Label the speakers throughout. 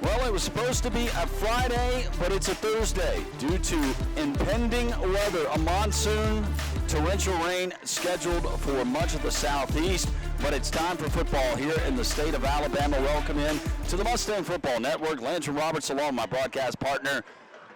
Speaker 1: Well, it was supposed to be a Friday, but it's a Thursday due to impending weather, a monsoon, torrential rain scheduled for much of the southeast. But it's time for football here in the state of Alabama. Welcome in to the Mustang Football Network. Landry Roberts along my broadcast partner,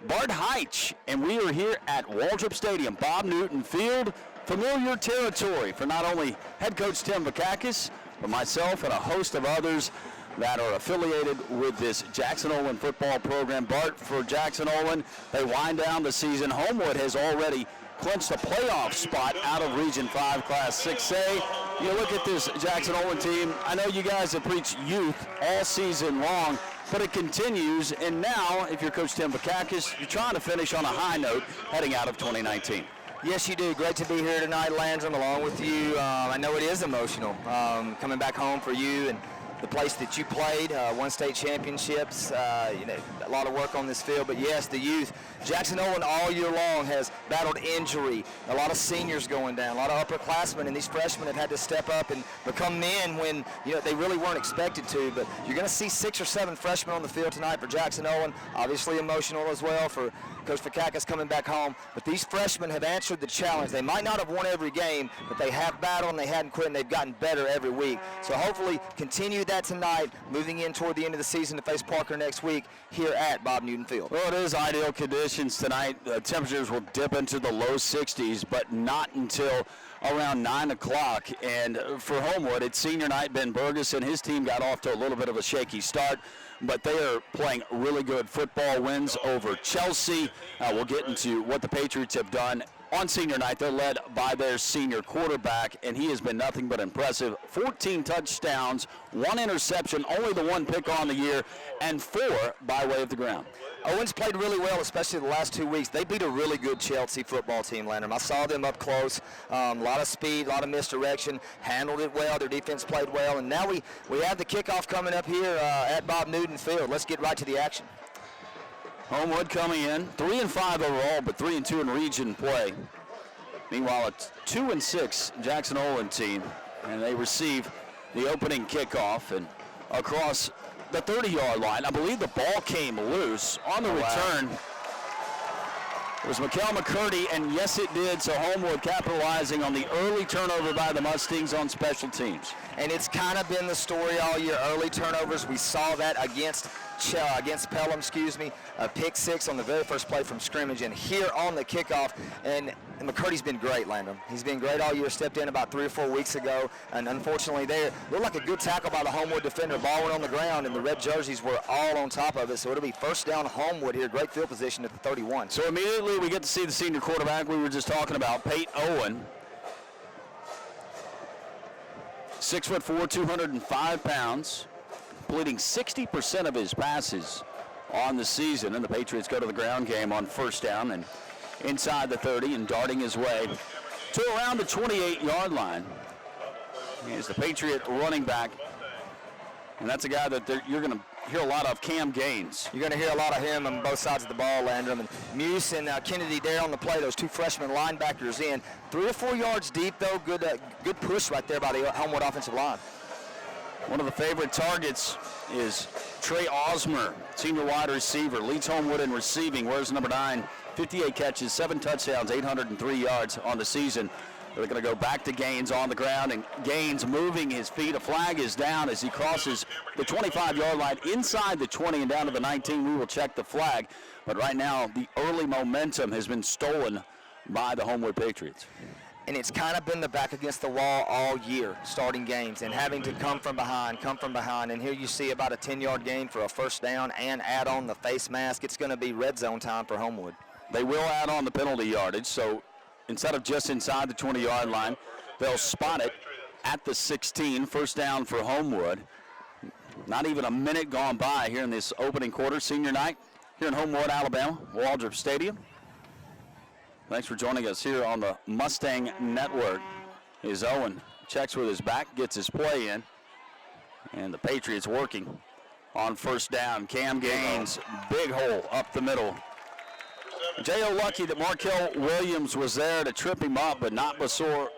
Speaker 1: Bart Heitch, and we are here at Waldrop Stadium, Bob Newton Field, familiar territory for not only head coach Tim Vakakis, but myself and a host of others that are affiliated with this Jackson Olin football program. Bart, for Jackson Olin, they wind down the season. Homewood has already clinched a playoff spot out of Region 5 Class 6A. You look at this Jackson Olin team, I know you guys have preached youth all season long, but it continues, and now, if you're Coach Tim Vakakis, you're trying to finish on a high note heading out of 2019.
Speaker 2: Yes, you do. Great to be here tonight, Landrum, along with you. I know it is emotional coming back home for you and the place that you played, won state championships, a lot of work on this field. But yes, the youth, Jackson Olin all year long has battled injury, a lot of seniors going down, a lot of upperclassmen, and these freshmen have had to step up and become men when they really weren't expected to. But you're going to see 6 or 7 freshmen on the field tonight for Jackson Olin, obviously emotional as well for Coach Vakakis coming back home. But these freshmen have answered the challenge. They might not have won every game, but they have battled and they hadn't quit, and they've gotten better every week. So hopefully continue that tonight, moving in toward the end of the season to face Parker next week here at Bob Newton Field.
Speaker 1: Well, it is ideal conditions tonight. Temperatures will dip into the low 60s, but not until around 9 o'clock. And for Homewood, it's senior night. Ben Burgess and his team got off to a little bit of a shaky start, but they are playing really good football, wins over Chelsea. We'll get into what the Patriots have done on senior night. They're led by their senior quarterback, and he has been nothing but impressive. 14 touchdowns, 1 interception, only the 1 pick on the year, and 4 by way of the ground.
Speaker 2: Owens played really well, especially the last 2 weeks. They beat a really good Chelsea football team, Landrum. I saw them up close. A lot of speed, a lot of misdirection, handled it well. Their defense played well. And now we have the kickoff coming up here at Bob Newton Field. Let's get right to the action.
Speaker 1: Homewood coming in 3-5 overall, but 3-2 in region play. Meanwhile, it's 2-6 Jackson Olin team, and they receive the opening kickoff and across the 30-yard line. I believe the ball came loose on the return. It was Mikkel McCurdy, and yes, it did. So Homewood capitalizing on the early turnover by the Mustangs on special teams.
Speaker 2: And it's kind of been the story all year. Early turnovers. We saw that against Pelham, a pick 6 on the very first play from scrimmage, and here on the kickoff. And McCurdy's been great, Landrum. He's been great all year. Stepped in about 3 or 4 weeks ago, and unfortunately, there looked like a good tackle by the Homewood defender. Ball went on the ground, and the red jerseys were all on top of it. So it'll be first down Homewood here. Great field position at the 31.
Speaker 1: So immediately we get to see the senior quarterback we were just talking about, Pate Owen. 6'4", 205 pounds, completing 60% of his passes on the season, and the Patriots go to the ground game on first down and inside the 30 and darting his way to around the 28-yard line. He's the Patriot running back, and that's a guy that you're going to hear a lot of, Cam Gaines.
Speaker 2: You're going to hear a lot of him on both sides of the ball, Landrum. And Muse and Kennedy there on the play, those 2 freshman linebackers in. 3 or 4 yards deep, though. Good push right there by the Homewood offensive line.
Speaker 1: One of the favorite targets is Trey Osmer, senior wide receiver, leads Homewood in receiving. Wears number 9, 58 catches, 7 touchdowns, 803 yards on the season. They're going to go back to Gaines on the ground, and Gaines moving his feet. A flag is down as he crosses the 25-yard line inside the 20 and down to the 19. We will check the flag. But right now, the early momentum has been stolen by the Homewood Patriots.
Speaker 2: And it's kind of been the back against the wall all year, starting games, and having to come from behind. And here you see about a 10-yard gain for a first down and add on the face mask. It's going to be red zone time for Homewood.
Speaker 1: They will add on the penalty yardage, so instead of just inside the 20-yard line, they'll spot it at the 16. First down for Homewood. Not even a minute gone by here in this opening quarter, senior night, here in Homewood, Alabama, Waldrop Stadium. Thanks for joining us here on the Mustang Network. Is Owen checks with his back, gets his play in, and the Patriots working on first down. Cam Gaines, big hole up the middle. J.O. lucky that Markel Williams was there to trip him up, but not before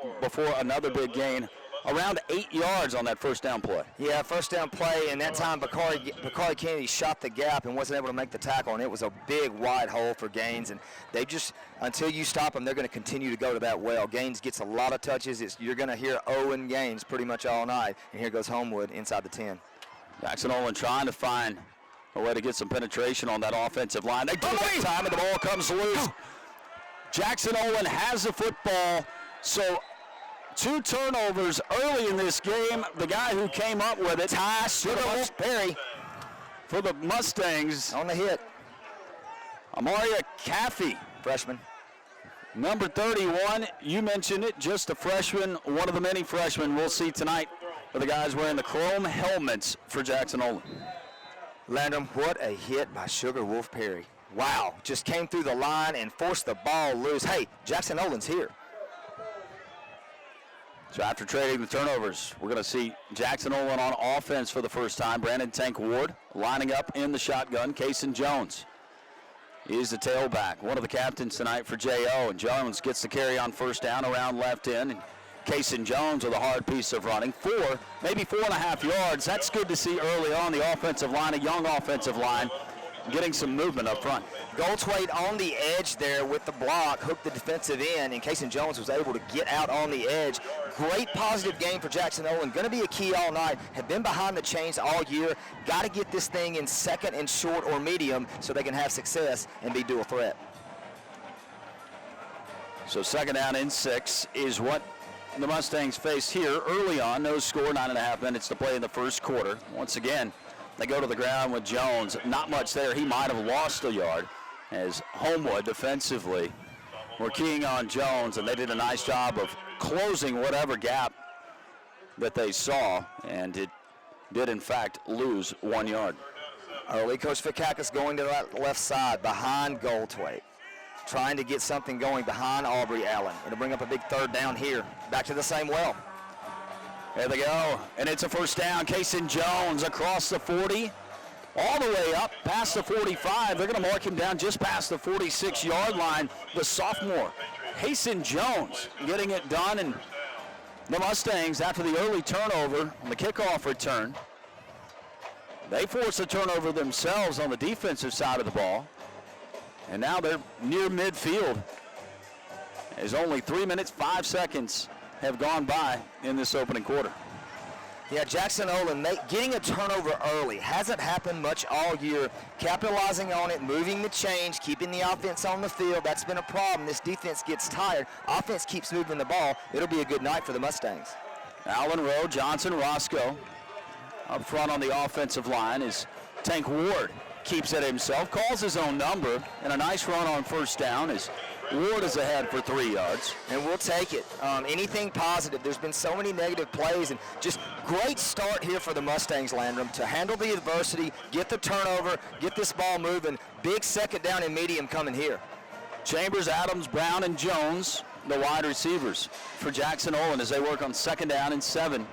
Speaker 1: another big gain. Around 8 yards on that first down play.
Speaker 2: Yeah, first down play, and that time Bakari Kennedy shot the gap and wasn't able to make the tackle, and it was a big wide hole for Gaines. And they just, until you stop them, they're going to continue to go to that well. Gaines gets a lot of touches. You're going to hear Owen Gaines pretty much all night, and here goes Homewood inside the 10.
Speaker 1: Jackson Olin trying to find a way to get some penetration on that offensive line. They do that time, and the ball comes loose. Jackson Olin has the football, so 2 turnovers early in this game. The guy who came up with it,
Speaker 2: Perry,
Speaker 1: for the Mustangs.
Speaker 2: On the hit.
Speaker 1: Amaria Caffey,
Speaker 2: freshman.
Speaker 1: Number 31, you mentioned it, just a freshman, one of the many freshmen we'll see tonight for the guys wearing the chrome helmets for Jackson Olin.
Speaker 2: Landrum, what a hit by Sugar Wolf Perry. Wow, just came through the line and forced the ball loose. Hey, Jackson Olin's here.
Speaker 1: So after trading the turnovers, we're going to see Jackson Olin on offense for the first time. Brandon Tank Ward lining up in the shotgun. Kaysen Jones is the tailback, one of the captains tonight for J.O. And Jones gets the carry on first down around left in. And Kaysen Jones with a hard piece of running. 4, maybe 4.5 yards. That's good to see early on the offensive line, a young offensive line, getting some movement up front.
Speaker 2: Goldthwait on the edge there with the block, hooked the defensive end, and Kaysen Jones was able to get out on the edge. Great positive game for Jackson Olin. Going to be a key all night. Have been behind the chains all year. Got to get this thing in second and short or medium so they can have success and be dual threat.
Speaker 1: So second down and 6 is what the Mustangs face here early on. No score, 9.5 minutes to play in the first quarter. Once again, they go to the ground with Jones. Not much there. He might have lost a yard as Homewood defensively were keying on Jones, and they did a nice job of closing whatever gap that they saw, and it did, in fact, lose 1 yard.
Speaker 2: Early, Coach Fikakis going to that left side behind Goldthwait, trying to get something going behind Aubrey Allen. It'll bring up a big third down here. Back to the same well.
Speaker 1: There they go, and it's a first down. Kaysen Jones across the 40, all the way up past the 45. They're going to mark him down just past the 46-yard line. The sophomore, Kaysen Jones, getting it done, and the Mustangs, after the early turnover on the kickoff return, they forced a turnover themselves on the defensive side of the ball, and now they're near midfield as only 3 minutes, 5 seconds have gone by in this opening quarter.
Speaker 2: Yeah, Jackson Olin getting a turnover early. Hasn't happened much all year. Capitalizing on it, moving the chains, keeping the offense on the field. That's been a problem. This defense gets tired. Offense keeps moving the ball. It'll be a good night for the Mustangs.
Speaker 1: Allen Rowe, Johnson, Roscoe up front on the offensive line is Tank Ward. Keeps it himself, calls his own number, and a nice run on first down as Ward is ahead for 3 yards.
Speaker 2: And we'll take it. Anything positive. There's been so many negative plays, and just great start here for the Mustangs, Landrum, to handle the adversity, get the turnover, get this ball moving. Big second down and medium coming here.
Speaker 1: Chambers, Adams, Brown, and Jones, the wide receivers for Jackson Olin as they work on second down and 7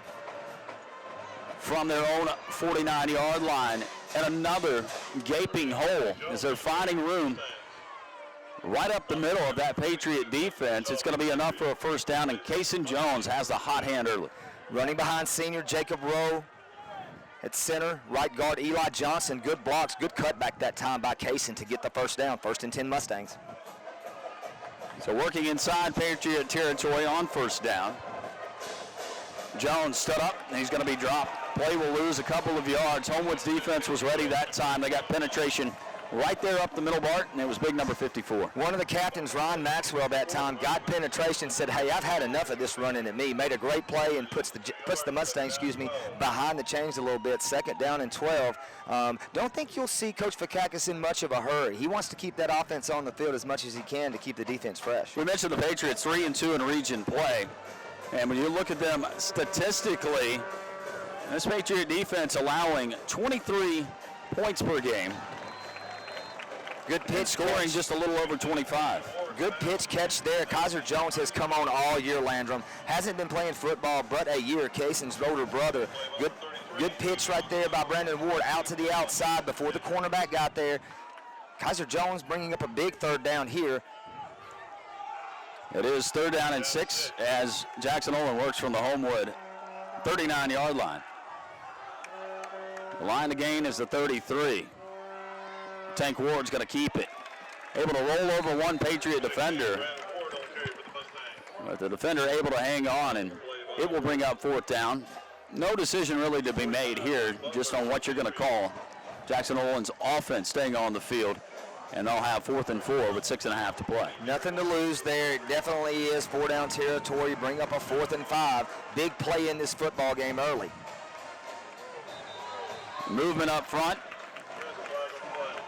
Speaker 1: from their own 49-yard line. And another gaping hole as they're finding room right up the middle of that Patriot defense. It's going to be enough for a first down, and Kaysen Jones has the hot hand early.
Speaker 2: Running behind senior Jacob Rowe at center, right guard Eli Johnson. Good blocks, good cutback that time by Kaysen to get the first down. 1st and 10 Mustangs.
Speaker 1: So working inside Patriot territory on first down. Jones stood up, and he's going to be dropped. Play will lose a couple of yards. Homewood's defense was ready that time. They got penetration right there up the middle, Bart, and it was big number 54.
Speaker 2: One of the captains, Ron Maxwell, that time got penetration, said, hey, I've had enough of this running at me. Made a great play and puts the Mustangs, behind the chains a little bit. Second down and 12. Don't think you'll see Coach Fikakis in much of a hurry. He wants to keep that offense on the field as much as he can to keep the defense fresh.
Speaker 1: We mentioned the Patriots 3-2 in region play, and when you look at them statistically, this Patriot defense allowing 23 points per game.
Speaker 2: Good pitch,
Speaker 1: scoring just a little over 25.
Speaker 2: Good pitch catch there. Kaiser Jones has come on all year, Landrum. Hasn't been playing football but a year. Kaysen's older brother. Good Good pitch right there by Brandon Ward out to the outside before the cornerback got there. Kaiser Jones bringing up a big third down here.
Speaker 1: It is 3rd down and 6 as Jackson Olin works from the Homewood 39-yard line. The line to gain is the 33. Tank Ward's going to keep it. Able to roll over one Patriot defender. But the defender able to hang on, and it will bring up 4th down. No decision really to be made here, just on what you're going to call. Jackson Olin's offense staying on the field, and they'll have 4th and 4 with 6.5 to play.
Speaker 2: Nothing to lose there. It definitely is 4-down territory. Bring up a 4th and 5. Big play in this football game early.
Speaker 1: Movement up front.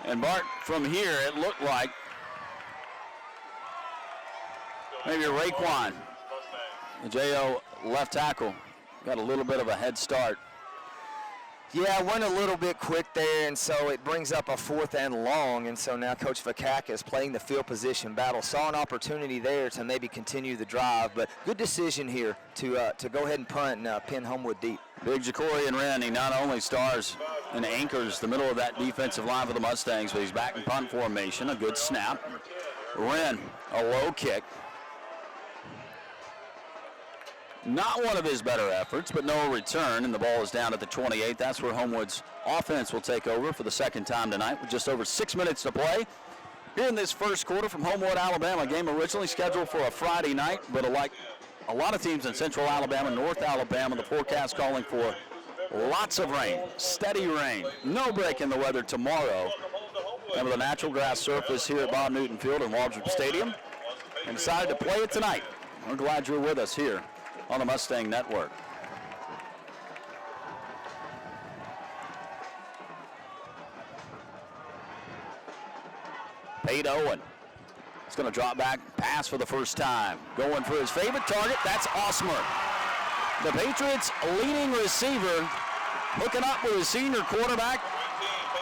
Speaker 1: And Bart, from here, it looked like maybe Raekwon, the J.O. left tackle, got a little bit of a head start.
Speaker 2: Yeah, went a little bit quick there, and so it brings up a 4th and long, and so now Coach Vakaka is playing the field position battle. Saw an opportunity there to maybe continue the drive, but good decision here to go ahead and punt and pin Homewood deep.
Speaker 1: Big Jacorian Wren, he not only stars and anchors the middle of that defensive line for the Mustangs, but he's back in punt formation, a good snap. Wren, a low kick. Not one of his better efforts, but no return, and the ball is down at the 28. That's where Homewood's offense will take over for the 2nd time tonight with just over 6 minutes to play. Here in this first quarter from Homewood, Alabama, a game originally scheduled for a Friday night, but like a lot of teams in Central Alabama, North Alabama, the forecast calling for lots of rain, steady rain, no break in the weather tomorrow. And with a natural grass surface here at Bob Newton Field and Waldrop Stadium, and decided to play it tonight. We're glad you're with us here on the Mustang Network. Pate Owen. He's going to drop back, pass for the first time. Going for his favorite target, that's Osmer. The Patriots' leading receiver hooking up with his senior quarterback.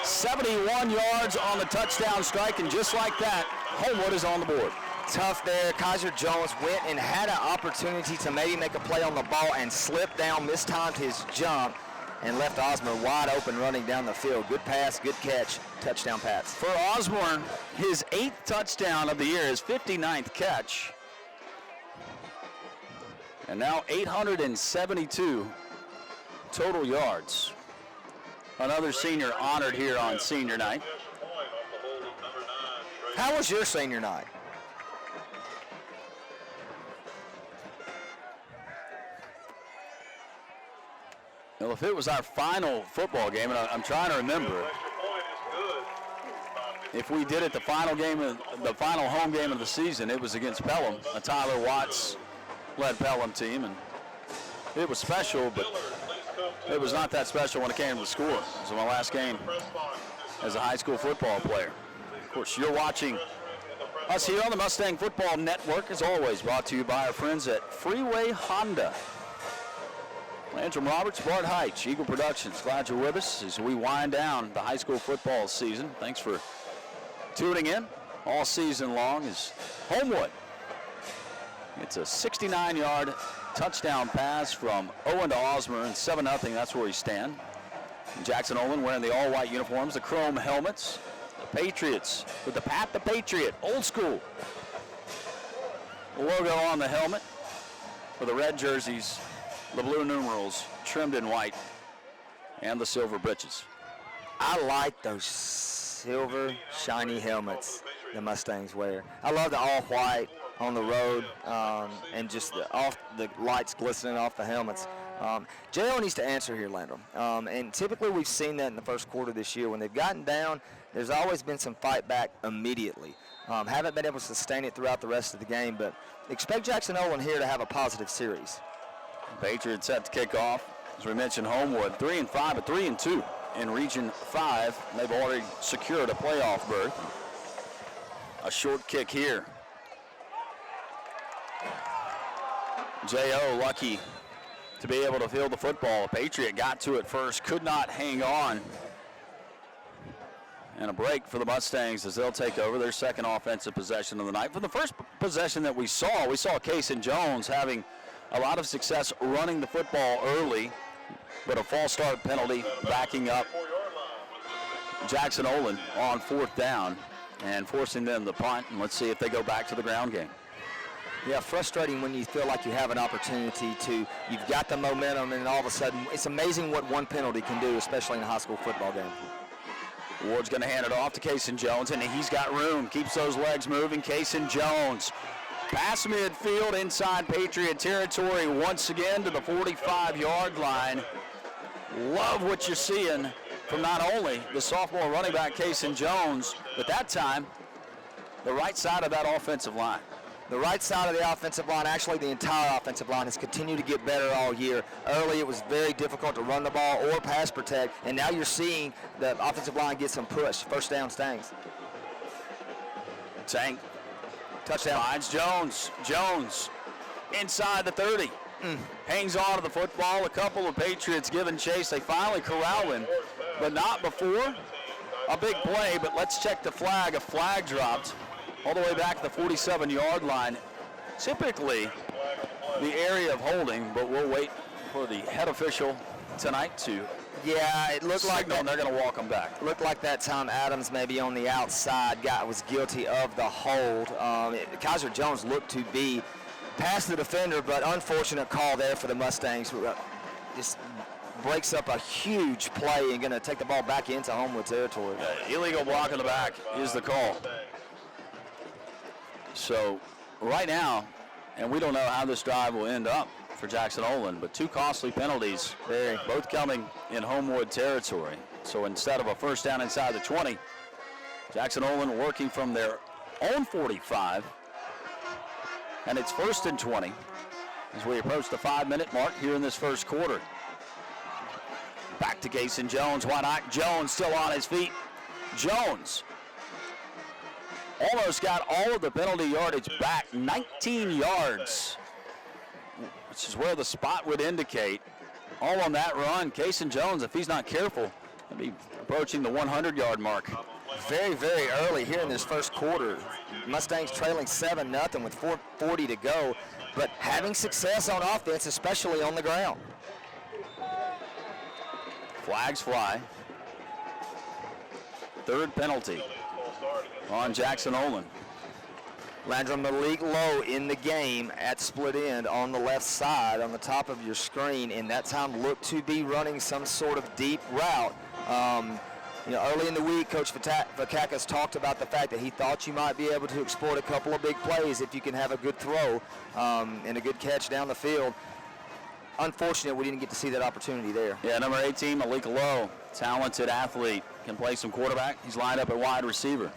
Speaker 1: 71 yards on the touchdown strike, and just like that, Homewood is on the board.
Speaker 2: Tough there. Kaiser Jones went and had an opportunity to maybe make a play on the ball and slipped down, mistimed his jump, and left Osborne wide open running down the field. Good pass, good catch, touchdown pass.
Speaker 1: For Osborne, his 8th touchdown of the year, his 59th catch. And now 872 total yards. Another senior honored here on senior night.
Speaker 2: How was your senior night?
Speaker 1: Well, if it was our final football game, and I'm trying to remember, if we did it the final home game of the season, it was against Pelham, a Tyler Watts-led Pelham team, and it was special, but it was not that special when it came to the score. It was my last game as a high school football player. Of course, you're watching us here on the Mustang Football Network, as always, brought to you by our friends at Freeway Honda. Landrum Roberts, Bart Heitch, Eagle Productions. Glad you're with us as we wind down the high school football season. Thanks for tuning in all season long as Homewood. It's a 69-yard touchdown pass from Owen to Osmer, and 7-0, that's where we stand. And Jackson Olin wearing the all-white uniforms, the chrome helmets. The Patriots with the Pat the Patriot, old school. The logo on the helmet for the red jerseys. The blue numerals trimmed in white, and the silver breeches.
Speaker 2: I like those silver, shiny helmets the Mustangs wear. I love the all-white on the road, and just the lights glistening off the helmets. J.O. needs to answer here, Landrum. And typically we've seen that in the first quarter this year. When they've gotten down, there's always been some fight back immediately. Haven't been able to sustain it throughout the rest of the game, but expect Jackson Olin here to have a positive series.
Speaker 1: Patriots set to kick off. As we mentioned, Homewood 3-5, but 3-2 in Region 5. They've already secured a playoff berth. A short kick here. J.O. lucky to be able to field the football. Patriot got to it first, could not hang on. And a break for the Mustangs as they'll take over their second offensive possession of the night. For the first possession that we saw Cason Jones having a lot of success running the football early. but a false start penalty backing up Jackson Olin on 4th down and forcing them to punt. And let's see if they go back to the ground game.
Speaker 2: Yeah, frustrating when you feel like you have an opportunity to, you've got the momentum, and all of a sudden, it's amazing what one penalty can do, especially in a high school football game.
Speaker 1: Ward's going to hand it off to Kaysen Jones, and he's got room. Keeps those legs moving. Kaysen Jones. Pass midfield inside Patriot territory once again to the 45-yard line. Love what you're seeing from not only the sophomore running back Kaysen Jones, but that time, the right side of that offensive line.
Speaker 2: The right side of the offensive line, actually the entire offensive line, has continued to get better all year. Early it was very difficult to run the ball or pass protect, and now you're seeing the offensive line get some push. First down Stangs.
Speaker 1: Tank.
Speaker 2: Touchdown.
Speaker 1: Finds Jones. Jones inside the 30. Hangs on to the football. A couple of Patriots giving chase. They finally corral him, but not before a big play. But let's check the flag. A flag dropped all the way back to the 47-yard line. Typically the area of holding, but we'll wait for the head official tonight to
Speaker 2: it looked like
Speaker 1: they're going to walk them back.
Speaker 2: Looked like that time Adams maybe on the outside was guilty of the hold. Kaiser Jones looked to be past the defender, but unfortunate call there for the Mustangs. Just breaks up a huge play and going to take the ball back into Homewood territory.
Speaker 1: Illegal block in the back is the call. So right now, and we don't know how this drive will end up for Jackson Olin, but 2 costly penalties, both coming in Homewood territory. So instead of a first down inside the 20, Jackson Olin working from their own 45, and it's 1st and 20 as we approach the 5-minute mark here in this first quarter. Back to Kaysen Jones. Why not? Jones still on his feet. Jones almost got all of the penalty yardage back, 19 yards, which is where the spot would indicate. All on that run. Kaysen Jones, if he's not careful, he'll be approaching the 100-yard mark.
Speaker 2: Very, very early here in this first quarter. Mustangs trailing 7-0 with 4:40 to go, but having success on offense, especially on the ground.
Speaker 1: Flags fly. 3rd penalty on Jackson Olin.
Speaker 2: Landrum, Malik Lowe in the game at split end on the left side on the top of your screen, and that time looked to be running some sort of deep route. Early in the week, Coach Vakakis talked about the fact that he thought you might be able to exploit a couple of big plays if you can have a good throw and a good catch down the field. Unfortunate we didn't get to see that opportunity there.
Speaker 1: Yeah, number 18, Malik Lowe, talented athlete, can play some quarterback. He's lined up at wide receiver.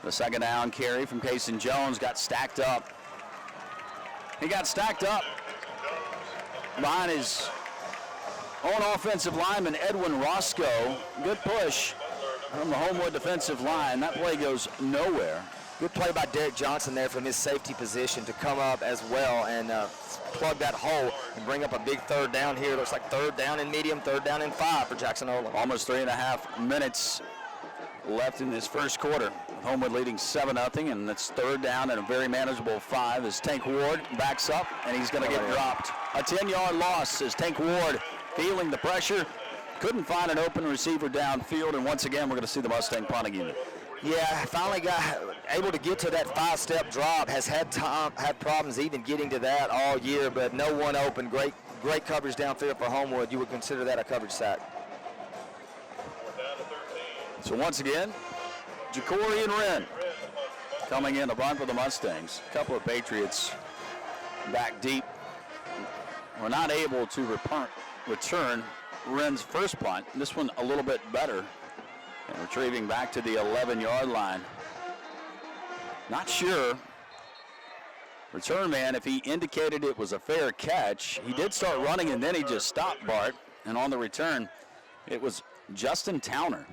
Speaker 1: The 2nd down carry from Kaysen Jones got stacked up. He got stacked up behind his own offensive lineman, Edwin Roscoe. Good push from the Homewood defensive line. That play goes nowhere.
Speaker 2: Good play by Derek Johnson there from his safety position to come up as well and plug that hole and bring up a big 3rd down here. Looks like 3rd down and medium, 3rd down and 5 for Jackson Olin.
Speaker 1: Almost 3.5 minutes left in this first quarter. Homewood leading 7-0, and it's 3rd down and a very manageable 5 as Tank Ward backs up, and he's going to get dropped. A 10-yard loss as Tank Ward feeling the pressure. Couldn't find an open receiver downfield, and once again, we're going to see the Mustang punting unit.
Speaker 2: Yeah, finally got able to get to that 5-step drop. Has had problems even getting to that all year, but no one open. Great coverage downfield for Homewood. You would consider that a coverage sack.
Speaker 1: So once again, Ja'Cory and Wren coming in the front for the Mustangs. A couple of Patriots back deep were not able to return Wren's first punt. This one a little bit better. And retrieving back to the 11-yard line. Not sure, return man, if he indicated it was a fair catch. He did start running and then he just stopped, Bart. And on the return, it was Justin Towner.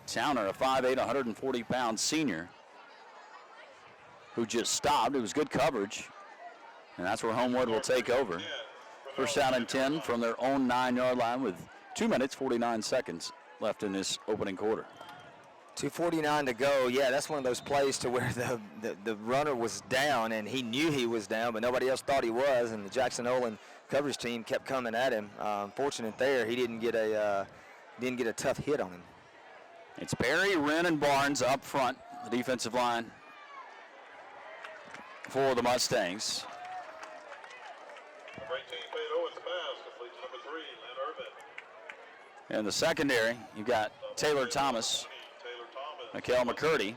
Speaker 1: Towner, a 5'8", 140-pound senior, who just stopped. It was good coverage. And that's where Homewood will take over. First down and 10 from their own 9-yard line with 2 minutes, 49 seconds left in this opening quarter.
Speaker 2: 2:49 to go. Yeah, that's one of those plays to where the runner was down, and he knew he was down, but nobody else thought he was, and the Jackson Olin coverage team kept coming at him. Fortunate there, he didn't get a tough hit on him.
Speaker 1: It's Perry, Wren, and Barnes up front, the defensive line for the Mustangs.
Speaker 3: Number 18, Peyton Owens, pass, complete to number 3, Lynn Urban.
Speaker 1: In the secondary, you've got Taylor Thomas, Mikhail McCurdy,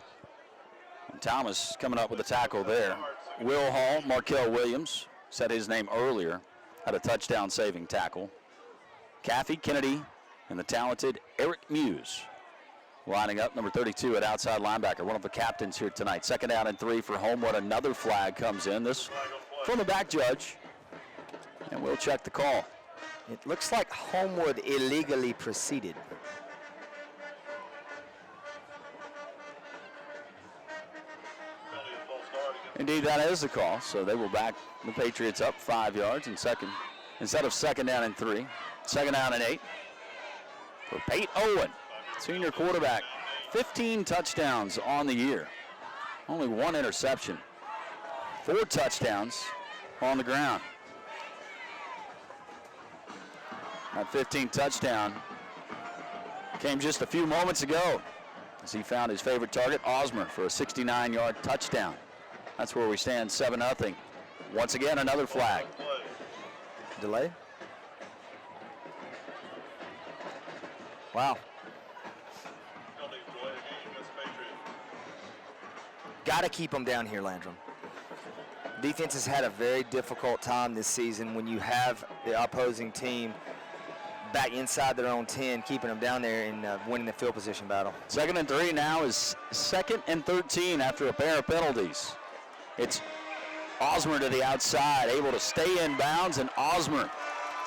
Speaker 1: and Thomas coming up with a tackle there. Will Hall, Markel Williams, said his name earlier, had a touchdown saving tackle. Caffey Kennedy and the talented Eric Muse lining up, number 32 at outside linebacker, one of the captains here tonight. 2nd down and 3 for Homewood. Another flag comes in, this from the back judge, and we'll check the call.
Speaker 2: It looks like Homewood illegally proceeded.
Speaker 1: Indeed, that is the call, so they will back the Patriots up 5 yards in second, instead of 2nd down and 3. 2nd down and 8 for Pate Owen, senior quarterback. 15 touchdowns on the year, only 1 interception, 4 touchdowns on the ground. That 15th touchdown came just a few moments ago as he found his favorite target, Osmer, for a 69-yard touchdown. That's where we stand, 7-0. Once again, another flag.
Speaker 2: Delay? Wow. Got to keep them down here, Landrum. Defense has had a very difficult time this season when you have the opposing team back inside their own 10, keeping them down there and winning the field position battle.
Speaker 1: 2nd and 3 now is 2nd and 13 after a pair of penalties. It's Osmer to the outside, able to stay in bounds, and Osmer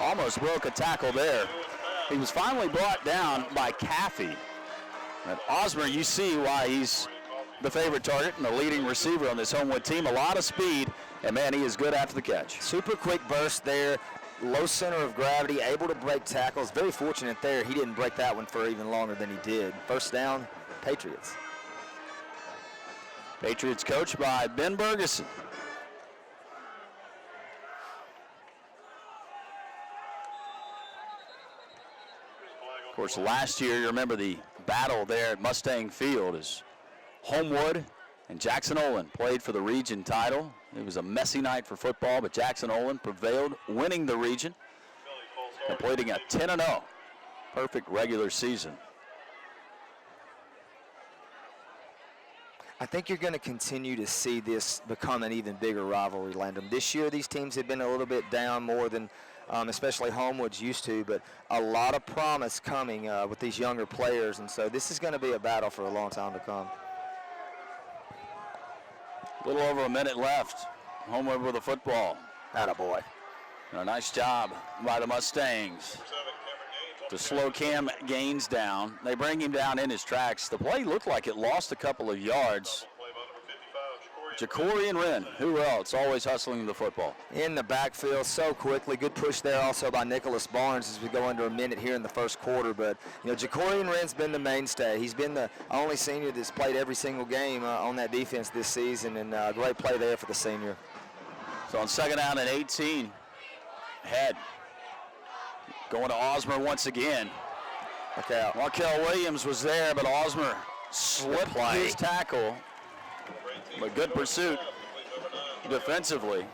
Speaker 1: almost broke a tackle there. He was finally brought down by Caffey. But Osmer, you see why he's the favorite target and the leading receiver on this Homewood team. A lot of speed, and man, he is good after the catch.
Speaker 2: Super quick burst there, low center of gravity, able to break tackles. Very fortunate there. He didn't break that one for even longer than he did. First down, Patriots.
Speaker 1: Patriots coached by Ben Bergeson. Of course, last year, you remember the battle there at Mustang Field as Homewood and Jackson Olin played for the region title. It was a messy night for football, but Jackson Olin prevailed, winning the region, completing a 10-0 perfect regular season.
Speaker 2: I think you're going to continue to see this become an even bigger rivalry, Landon. This year, these teams have been a little bit down more than especially Homewood's used to, but a lot of promise coming with these younger players, and so this is going to be a battle for a long time to come.
Speaker 1: A little over a minute left. Homewood with the football.
Speaker 2: Attaboy.
Speaker 1: And a nice job by the Mustangs to slow Cam Gaines down. They bring him down in his tracks. The play looked like it lost a couple of yards. Ja'Cory and Wren, who else? Always hustling the football.
Speaker 2: In the backfield so quickly. Good push there also by Nicholas Barnes as we go under a minute here in the first quarter. But, you know, Ja'Cory and Wren's been the mainstay. He's been the only senior that's played every single game on that defense this season, and great play there for the senior.
Speaker 1: So on 2nd down and 18, head. Going to Osmer once again.
Speaker 2: Okay.
Speaker 1: Markel Williams was there, but Osmer slipped his tackle. But good pursuit defensively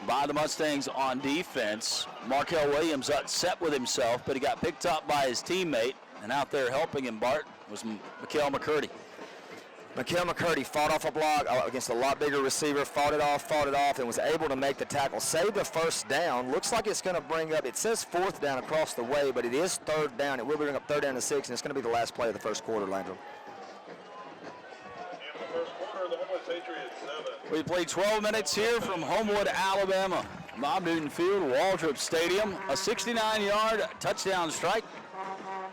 Speaker 1: by the Mustangs on defense. Markel Williams upset with himself, but he got picked up by his teammate, and out there helping him, Bart, was Mikhail McCurdy.
Speaker 2: Mikhail McCurdy fought off a block against a lot bigger receiver, fought it off, and was able to make the tackle. Saved the first down. Looks like it's going to bring up, it says 4th down across the way, but it is 3rd down. It will bring up 3rd down to 6, and it's going to be the last play of the first quarter, Landrum.
Speaker 1: We played 12 minutes here from Homewood, Alabama. Bob Newton Field, Waldrop Stadium. A 69-yard touchdown strike.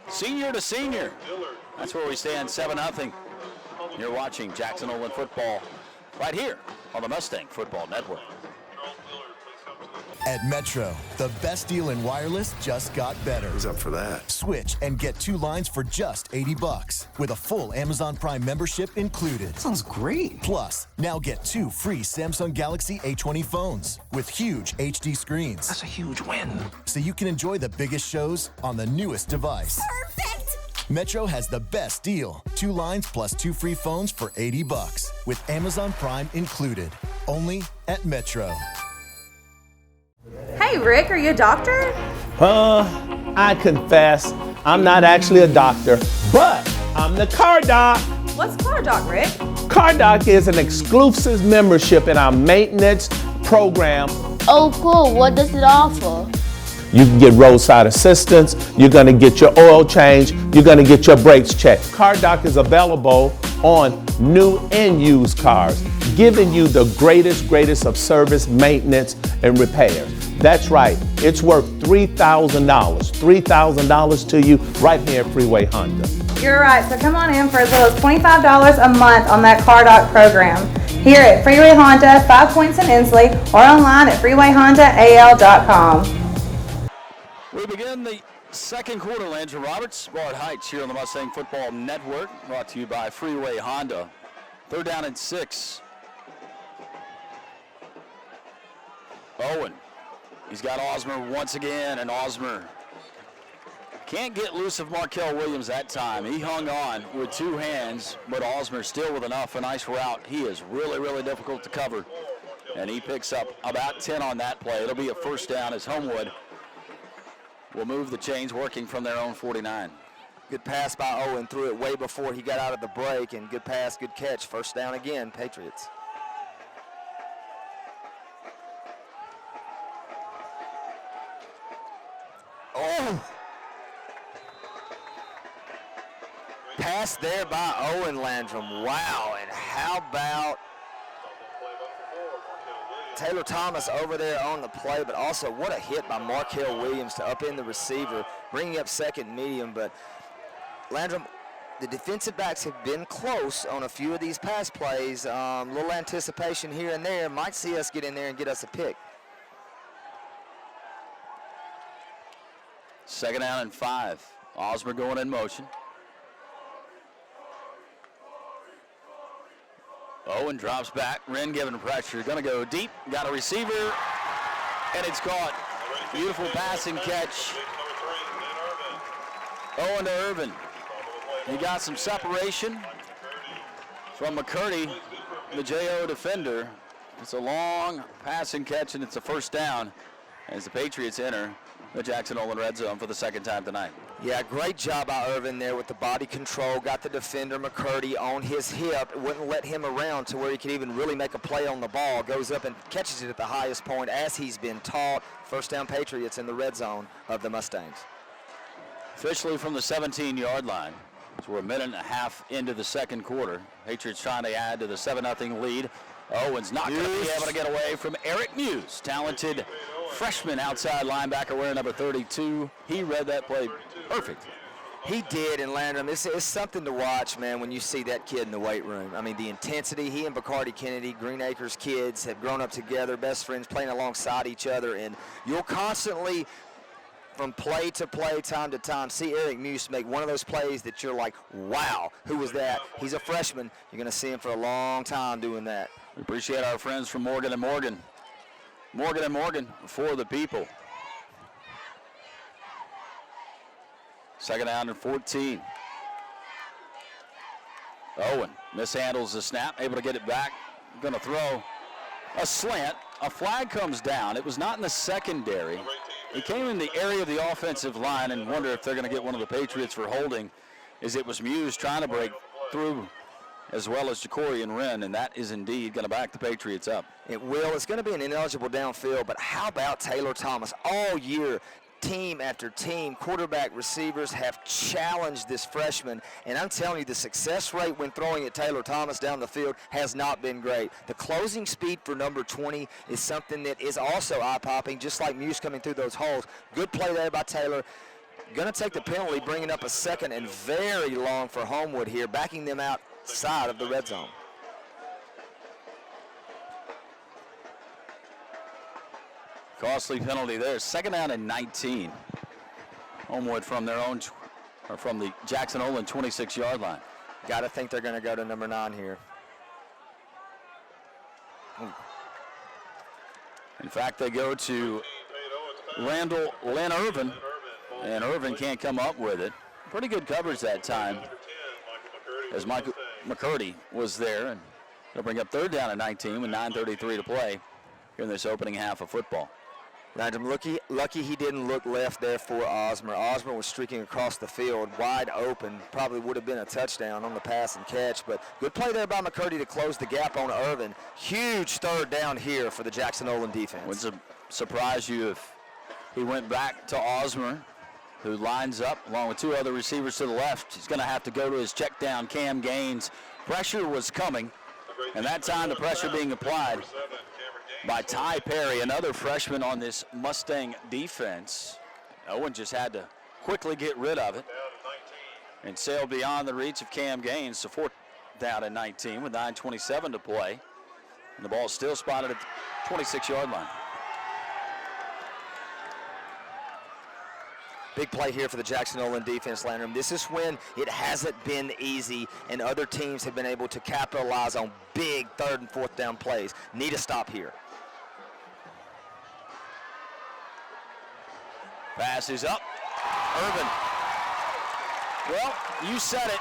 Speaker 1: Senior to senior. That's where we stand, 7-0. You're watching Jackson Olin football right here on the Mustang Football Network.
Speaker 4: At Metro, the best deal in wireless just got better.
Speaker 5: Who's up for that?
Speaker 4: Switch and get 2 lines for just $80 with a full Amazon Prime membership included.
Speaker 5: Sounds great.
Speaker 4: Plus, now get 2 free Samsung Galaxy A20 phones with huge HD screens.
Speaker 5: That's a huge win.
Speaker 4: So you can enjoy the biggest shows on the newest device.
Speaker 6: Perfect!
Speaker 4: Metro has the best deal. 2 lines plus 2 free phones for $80 with Amazon Prime included. Only at Metro.
Speaker 6: Hey, Rick, are you a doctor?
Speaker 7: I confess, I'm not actually a doctor, but I'm the car doc.
Speaker 6: What's Car Doc, Rick?
Speaker 7: Car doc is an exclusive membership in our maintenance program.
Speaker 8: Oh, cool. What does it offer?
Speaker 7: You can get roadside assistance, you're gonna get your oil change, you're gonna get your brakes checked. Car doc is available on new and used cars, giving you the greatest of service, maintenance, and repairs. That's right, it's worth $3,000 to you right here at Freeway Honda.
Speaker 6: You're right, so come on in for as little as $25 a month on that Car Doc program. Here at Freeway Honda, 5 Points in Inslee, or online at freewayhondaal.com.
Speaker 1: We begin the second quarter, Landry Roberts, Bart Heights here on the Mustang Football Network, brought to you by Freeway Honda. 3rd down and 6. Owen. He's got Osmer once again, and Osmer can't get loose of Markel Williams that time. He hung on with 2 hands, but Osmer still with enough. A nice route. He is really difficult to cover, and he picks up about 10 on that play. It'll be a 1st down as Homewood will move the chains, working from their own 49.
Speaker 2: Good pass by Olin, threw it way before he got out of the break, and good pass, good catch. 1st down again, Patriots. Oh! Pass there by Owen Landrum. Wow, and how about Taylor Thomas over there on the play, but also what a hit by Markel Williams to upend the receiver, bringing up 2nd medium. But Landrum, the defensive backs have been close on a few of these pass plays. Little anticipation here and there. Might see us get in there and get us a pick.
Speaker 1: 2nd down and 5. Osmer going in motion. Owen drops back. Wren giving pressure. Going to go deep. Got a receiver, and it's caught. Beautiful passing catch. Owen to Irvin. He got some separation from McCurdy, the JO defender. It's a long passing catch, and it's a 1st down as the Patriots enter the Jackson-Olin red zone for the 2nd time tonight.
Speaker 2: Yeah, great job by Irvin there with the body control. Got the defender, McCurdy, on his hip. Wouldn't let him around to where he could even really make a play on the ball. Goes up and catches it at the highest point as he's been taught. 1st down Patriots in the red zone of the Mustangs.
Speaker 1: Officially from the 17-yard line. So we're a minute and a half into the 2nd quarter. Patriots trying to add to the 7-0 lead. Owen's not going to be able to get away from Eric Muse, talented freshman outside linebacker wearing number 32. He read that play perfect.
Speaker 2: He did, and Landrum, it's something to watch, man, when you see that kid in the weight room. I mean, the intensity, he and Bacardi Kennedy, Green Acres kids, have grown up together, best friends, playing alongside each other, and you'll constantly, from play to play, time to time, see Eric Muse make one of those plays that you're like, wow, who was that? He's a freshman. You're going to see him for a long time doing that.
Speaker 1: We appreciate our friends from Morgan & Morgan. Morgan & Morgan for the people. 2nd down and 14. Owen mishandles the snap, able to get it back. Going to throw a slant. A flag comes down. It was not in the secondary. It came in the area of the offensive line, and wonder if they're going to get one of the Patriots for holding, as it was Muse trying to break through, as well as Ja'Cory and Wren, and that is indeed going to back the Patriots up.
Speaker 2: It will. It's going to be an ineligible downfield, but how about Taylor Thomas? All year, team after team, quarterback, receivers have challenged this freshman, and I'm telling you, the success rate when throwing at Taylor Thomas down the field has not been great. The closing speed for number 20 is something that is also eye-popping, just like Muse coming through those holes. Good play there by Taylor. Going to take the penalty, bringing up a 2nd and very long for Homewood here, backing them outside of the red zone.
Speaker 1: Costly penalty there. Second down and 19. Homewood from their own, or from the Jackson Olin 26-yard line.
Speaker 2: Got to think they're going to go to number 9 here.
Speaker 1: In fact, they go to Randall Lynn Irvin, and Irvin can't come up with it. Pretty good coverage that time, as Michael McCurdy was there, and they'll bring up third down and 19 with 9:33 to play here in this opening half of football.
Speaker 2: I'm lucky he didn't look left there for Osmer. Osmer was streaking across the field, wide open. Probably would have been a touchdown on the pass and catch, but good play there by McCurdy to close the gap on Irvin. Huge third down here for the Jackson Olin defense.
Speaker 1: Wouldn't surprise you if he went back to Osmer, who lines up along with 2 other receivers to the left. He's going to have to go to his check down, Cam Gaines. Pressure was coming, and that time the pressure being applied by Ty Perry, another freshman on this Mustang defense. Owen just had to quickly get rid of it and sail beyond the reach of Cam Gaines. So fourth down and 19 with 9:27 to play. And the ball is still spotted at the 26-yard line.
Speaker 2: Big play here for the Jackson Olin defense, Landrum. This is when it hasn't been easy and other teams have been able to capitalize on big third and fourth down plays. Need a stop here.
Speaker 1: Pass is up. Irvin. Well, you said it.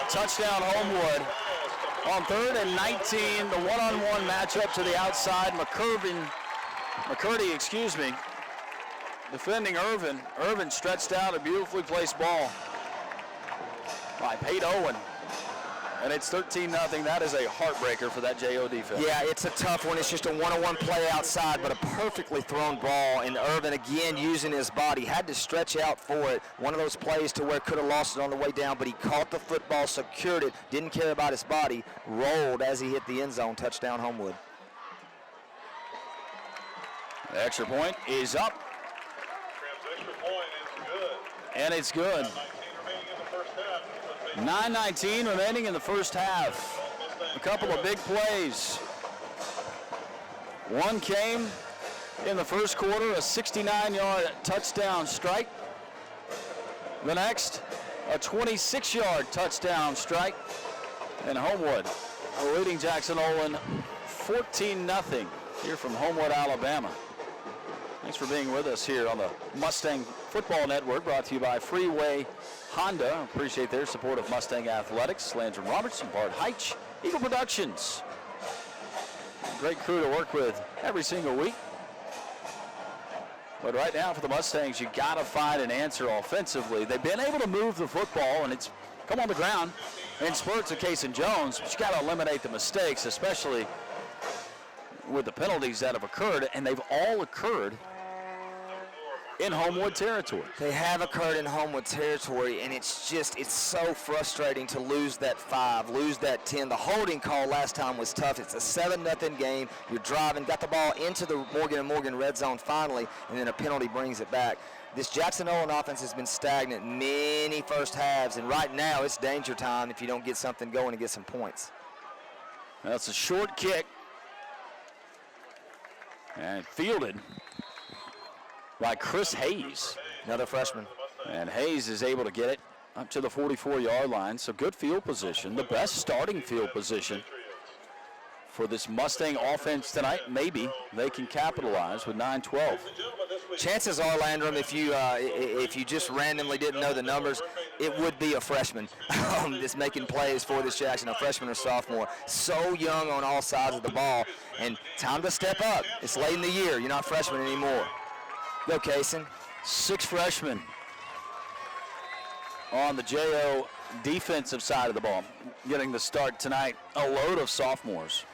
Speaker 1: Touchdown Homewood. On third and 19, the one-on-one matchup to the outside. McCurdy, defending Irvin. Irvin stretched out a beautifully placed ball by Pate Owen. And it's 13-0. That is a heartbreaker for that JO defense.
Speaker 2: Yeah, it's a tough one. It's just a one-on-one play outside, but a perfectly thrown ball. And Irvin, again, using his body, had to stretch out for it. One of those plays to where could have lost it on the way down, but he caught the football, secured it, didn't care about his body, rolled as he hit the end zone. Touchdown, Homewood.
Speaker 1: The extra point is up.
Speaker 3: Extra point is good.
Speaker 1: And it's good. 9:19 remaining in the first half. A couple of big plays. One came in the first quarter, a 69-yard touchdown strike. The next, a 26-yard touchdown strike. And Homewood leading Jackson Olin 14-0 here from Homewood, Alabama. Thanks for being with us here on the Mustang Football Network, brought to you by Freeway Honda. Appreciate their support of Mustang Athletics. Landrum Robertson, Bart Heitch, Eagle Productions. Great crew to work with every single week. But right now for the Mustangs, you got to find an answer offensively. They've been able to move the football, and it's come on the ground in spurts of Casey Jones. But you got to eliminate the mistakes, especially with the penalties that have occurred, and they've all occurred in Homewood territory.
Speaker 2: They have occurred in Homewood territory, and it's so frustrating to lose that 5, lose that 10. The holding call last time was tough. It's a 7-0 game. You're driving, got the ball into the Morgan & Morgan red zone finally, and then a penalty brings it back. This Jackson Olin offense has been stagnant many first halves, and right now it's danger time if you don't get something going and get some points.
Speaker 1: That's a short kick. And fielded by Chris Hayes.
Speaker 2: Another freshman.
Speaker 1: And Hayes is able to get it up to the 44-yard line. So good field position, the best starting field position for this Mustang offense tonight. Maybe they can capitalize with 9-12.
Speaker 2: Chances are, Landrum, if you just randomly didn't know the numbers, it would be a freshman that's making plays for this Jackson, a freshman or sophomore. So young on all sides of the ball, and time to step up. It's late in the year. You're not freshman anymore. Go, Kaysen.
Speaker 1: 6 freshmen on the JO defensive side of the ball, getting the start tonight. A load of sophomores.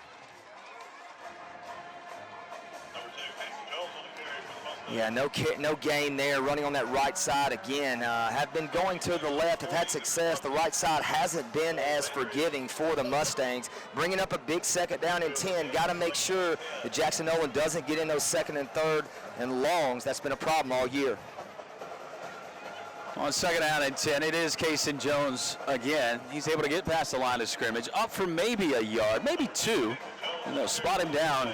Speaker 2: Yeah, no gain there, running on that right side again. Have been going to the left, have had success. The right side hasn't been as forgiving for the Mustangs. Bringing up a big second down and 10. Got to make sure that Jackson Olin doesn't get in those second and third and longs. That's been a problem all year.
Speaker 1: On second down and 10, it is Casey Jones again. He's able to get past the line of scrimmage, up for maybe a yard, maybe 2, and they'll spot him down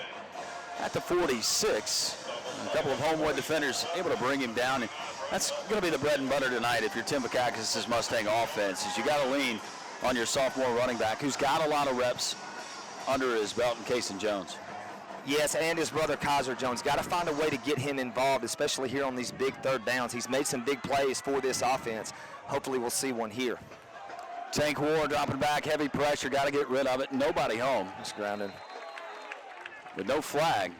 Speaker 1: at the 46. A couple of Homewood defenders able to bring him down. And that's going to be the bread and butter tonight if you're Tim Bakakis' Mustang offense, is you got to lean on your sophomore running back who's got a lot of reps under his belt in Kason Jones.
Speaker 2: Yes, and his brother Kaiser Jones. Got to find a way to get him involved, especially here on these big third downs. He's made some big plays for this offense. Hopefully we'll see one here.
Speaker 1: Tank Ward dropping back, heavy pressure, got to get rid of it. Nobody home.
Speaker 2: Just grounded.
Speaker 1: With no flag.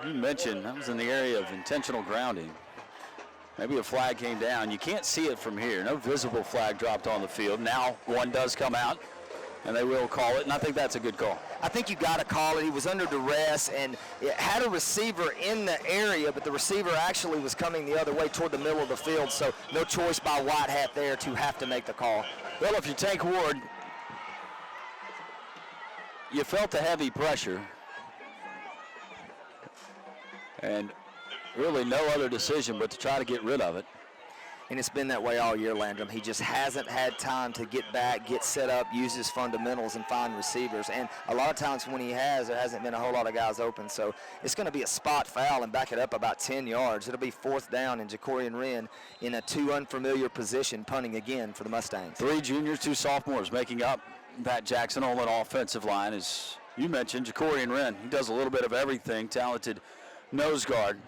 Speaker 1: You mentioned that was in the area of intentional grounding. Maybe a flag came down. You can't see it from here. No visible flag dropped on the field. Now one does come out, and they will call it, and I think that's a good call.
Speaker 2: I think you got to call it. He was under duress and it had a receiver in the area, but the receiver actually was coming the other way toward the middle of the field, so no choice by Whitehat there to have to make the call.
Speaker 1: Well, if you Tank Ward, you felt the heavy pressure, and really no other decision but to try to get rid of it.
Speaker 2: And it's been that way all year, Landrum. He just hasn't had time to get back, get set up, use his fundamentals, and find receivers. And a lot of times when he has, there hasn't been a whole lot of guys open. So it's going to be a spot foul and back it up about 10 yards. It'll be 4th down, and Jacorian Wren in a 2 unfamiliar position, punting again for the Mustangs.
Speaker 1: 3 juniors, 2 sophomores making up that Jackson Olin offensive line. As you mentioned, Jacorian Wren, he does a little bit of everything. Talented nose guard.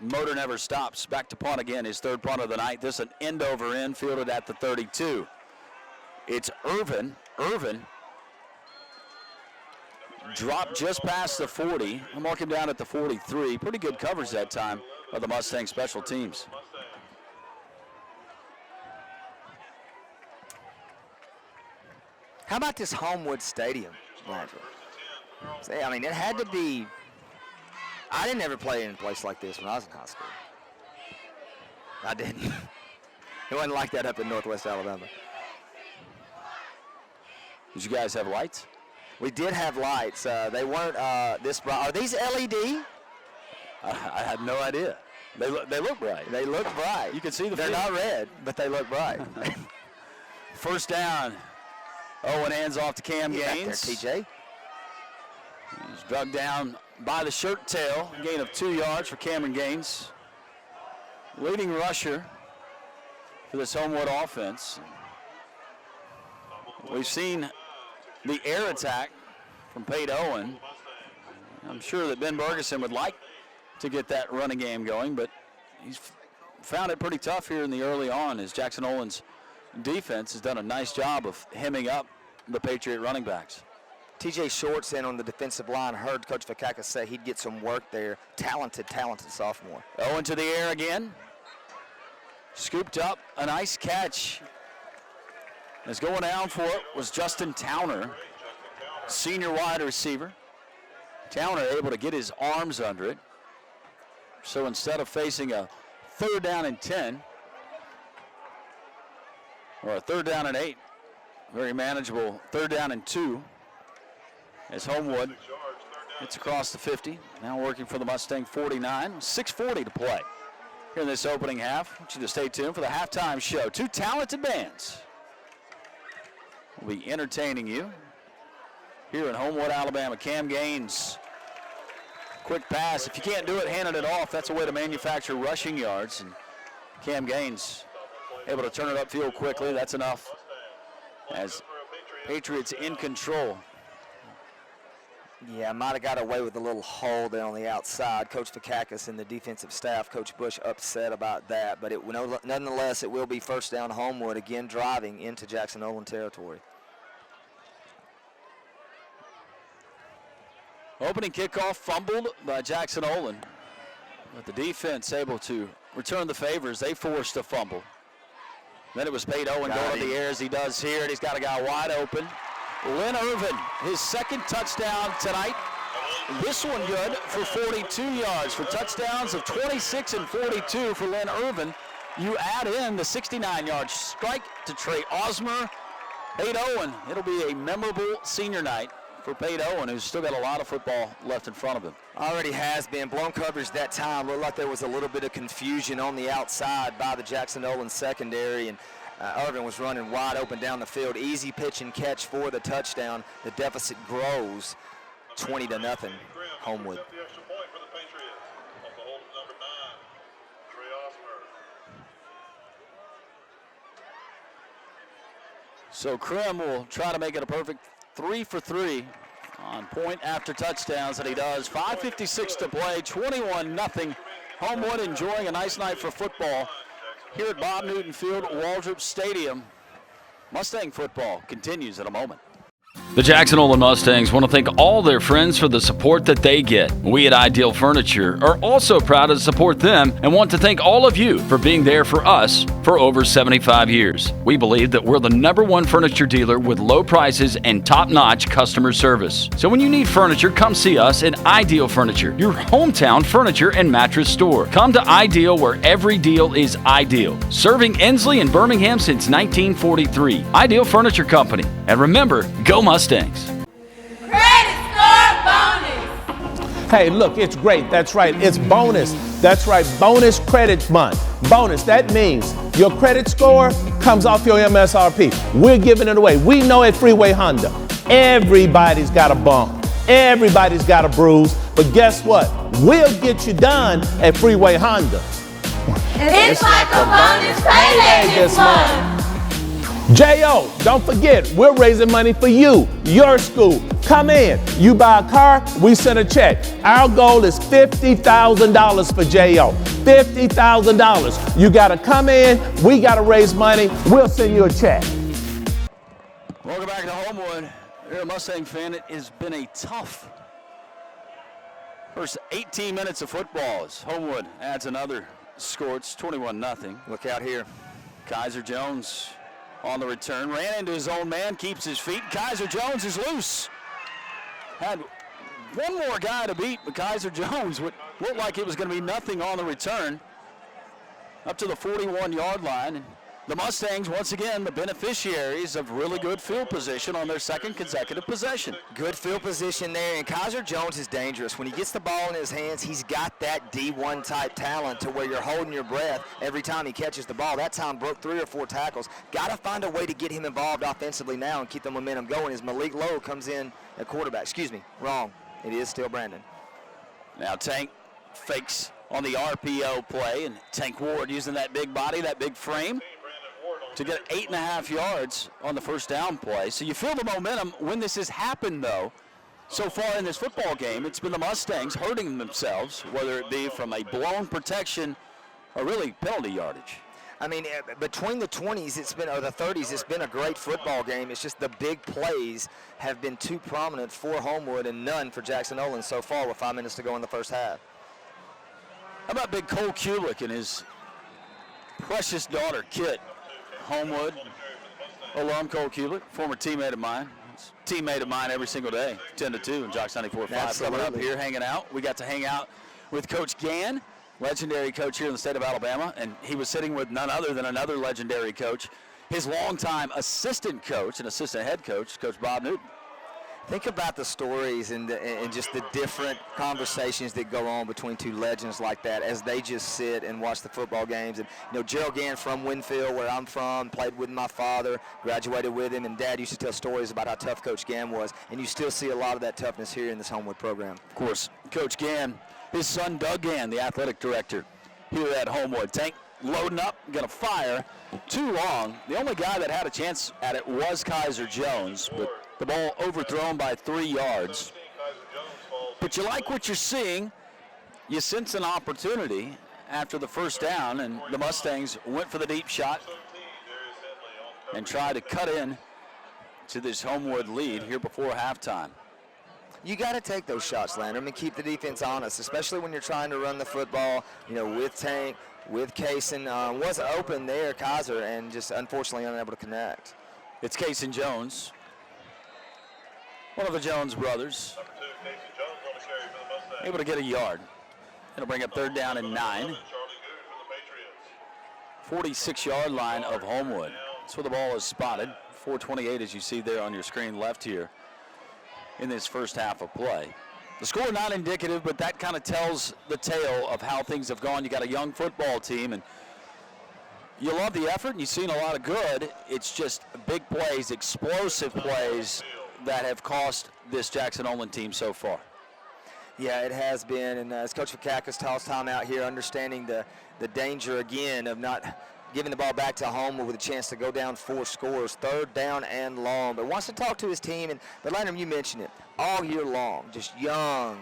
Speaker 1: Motor never stops. Back to punt again, his 3rd punt of the night. This an end over end, fielded at the 32. It's Irvin. Irvin dropped just past the 40. I'll mark him down at the 43. Pretty good coverage that time of the Mustang special teams.
Speaker 2: How about this Homewood Stadium, Landrum? I mean, it had to be. I didn't ever play in a place like this when I was in high school. I didn't. It wasn't like that up in Northwest Alabama.
Speaker 1: Did you guys have lights?
Speaker 2: We did have lights. They weren't this bright. Are these LED?
Speaker 1: I had no idea. They look bright.
Speaker 2: They look bright.
Speaker 1: You can see the
Speaker 2: They're
Speaker 1: field.
Speaker 2: not red, but they look bright.
Speaker 1: 1st down. Owen hands off to Cam Gaines.
Speaker 2: There, TJ.
Speaker 1: He's drugged down by the shirt tail. Gain of 2 yards for Cameron Gaines. Leading rusher for this Homewood offense. We've seen the air attack from Pate Owen. I'm sure that Ben Bergeson would like to get that running game going, but he's found it pretty tough here in the early on as Jackson Olin's defense has done a nice job of hemming up the Patriot running backs.
Speaker 2: TJ Short's in on the defensive line. Heard Coach Vakakis say he'd get some work there. Talented sophomore.
Speaker 1: Owen to the air again. Scooped up, a nice catch. As going down for it was Justin Towner, senior wide receiver. Towner able to get his arms under it. So instead of facing a 3rd down and 10, or a 3rd down and 8, very manageable 3rd down and 2, as Homewood gets across the 50. Now working for the Mustang 49. 6:40 to play here in this opening half. I want you to stay tuned for the halftime show. 2 talented bands will be entertaining you here in Homewood, Alabama. Cam Gaines, quick pass. If you can't do it, handing it off. That's a way to manufacture rushing yards. And Cam Gaines able to turn it upfield quickly. That's enough as Patriots in control.
Speaker 2: Yeah, might have got away with a little hole there on the outside. Coach Vakakis and the defensive staff, Coach Bush, upset about that. But nonetheless, it will be 1st down Homewood, again driving into Jackson Olin territory.
Speaker 1: Opening kickoff fumbled by Jackson Olin. But the defense able to return the favors. They forced a fumble. Then it was Pate Owen going to the air as he does here, and he's got a guy wide open. Lynn Irvin, his 2nd touchdown tonight. This one good for 42 yards for touchdowns of 26 and 42 for Lynn Irvin. You add in the 69-yard strike to Trey Osmer. Pate Owen, it'll be a memorable senior night for Pate Owen, who's still got a lot of football left in front of him.
Speaker 2: Already has been. Blown coverage that time. Looked like there was a little bit of confusion on the outside by the Jackson Olin secondary, and Irvin was running wide open down the field. Easy pitch and catch for the touchdown. The deficit grows 20-0 Homewood.
Speaker 1: So Krim will try to make it a perfect 3 for 3 on point after touchdowns, and he does. 5:56 to play, 21-0. Homewood enjoying a nice night for football here at Bob Newton Field, Waldrop Stadium. Mustang football continues in a moment.
Speaker 9: The Jackson Olin Mustangs want to thank all their friends for the support that they get. We at Ideal Furniture are also proud to support them and want to thank all of you for being there for us for over 75 years. We believe that we're the #1 furniture dealer with low prices and top-notch customer service. So when you need furniture, come see us at Ideal Furniture, your hometown furniture and mattress store. Come to Ideal, where every deal is ideal. Serving Ensley and Birmingham since 1943. Ideal Furniture Company. And remember, go Mustangs.
Speaker 10: Credit score bonus.
Speaker 7: Hey, look, it's great. That's right. It's bonus. That's right. Bonus credit month. Bonus. That means your credit score comes off your MSRP. We're giving it away. We know at Freeway Honda, everybody's got a bump. Everybody's got a bruise. But guess what? We'll get you done at Freeway Honda.
Speaker 10: It's like a bonus payday this month.
Speaker 7: J.O., don't forget, we're raising money for you, your school. Come in. You buy a car, we send a check. Our goal is $50,000 for J.O. $50,000. You got to come in. We got to raise money. We'll send you a check.
Speaker 1: Welcome back to Homewood. You're a Mustang fan. It has been a tough first 18 minutes of football as Homewood adds another score. It's 21-0.
Speaker 2: Look out here.
Speaker 1: Kaiser Jones on the return, ran into his own man, keeps his feet. Kaiser Jones is loose. Had one more guy to beat, but Kaiser Jones would look like it was going to be nothing on the return. Up to the 41-yard line. And the Mustangs, once again, the beneficiaries of really good field position on their second consecutive possession.
Speaker 2: Good field position there, and Kaiser Jones is dangerous. When he gets the ball in his hands, he's got that D1 type talent to where you're holding your breath every time he catches the ball. That time broke 3 or 4 tackles. Got to find a way to get him involved offensively now and keep the momentum going as Malik Lowe comes in at quarterback. Excuse me, wrong. It is still Brandon.
Speaker 1: Now Tank fakes on the RPO play, and Tank Ward using that big body, that big frame, to get 8.5 yards on the first down play. So you feel the momentum when this has happened, though. So far in this football game, it's been the Mustangs hurting themselves, whether it be from a blown protection or really penalty yardage.
Speaker 2: I mean, between the 20s, or the 30s, it's been a great football game. It's just the big plays have been too prominent for Homewood and none for Jackson Olin so far with 5 minutes to go in the first half.
Speaker 1: How about big Cole Kulick and his precious daughter, Kit? Homewood alum Cole Kulick, former teammate of mine. Teammate of mine every single day, 10 to 2 in Jocks 94.5. Coming up here, hanging out. We got to hang out with Coach Gann, legendary coach here in the state of Alabama, and he was sitting with none other than another legendary coach, his longtime assistant coach and assistant head coach, Coach Bob Newton.
Speaker 2: Think about the stories and just the different conversations that go on between two legends like that as they just sit and watch the football games. And, you know, Gerald Gann from Winfield, where I'm from, played with my father, graduated with him, and Dad used to tell stories about how tough Coach Gann was. And you still see a lot of that toughness here in this Homewood program.
Speaker 1: Of course, Coach Gann, his son Doug Gann, the athletic director here at Homewood. Tank loading up, going to fire. Too long. The only guy that had a chance at it was Kaiser Jones, but the ball overthrown by 3 yards. But you like what you're seeing. You sense an opportunity after the first down, and the Mustangs went for the deep shot and tried to cut in to this Homewood lead here before halftime.
Speaker 2: You got to take those shots, Landrum, and keep the defense honest, especially when you're trying to run the football, you know, with Tank, with Kaysen. Was open there, Kaiser, and just unfortunately unable to connect.
Speaker 1: It's Kaysen Jones, one of the Jones brothers, able to get a yard. It'll bring up 3rd down and 9. 46-yard line of Homewood. That's where the ball is spotted. 4:28, as you see there on your screen left here in this first half of play. The score not indicative, but that kind of tells the tale of how things have gone. You got a young football team, and you love the effort, and you've seen a lot of good. It's just big plays, explosive plays that have cost this Jackson Olin team so far.
Speaker 2: Yeah, it has been, and as Coach Vakakis calls time out here, understanding the danger again of not giving the ball back to Homewood with a chance to go down 4 scores, 3rd down and long. But wants to talk to his team. But Landrum, you mentioned it, all year long, just young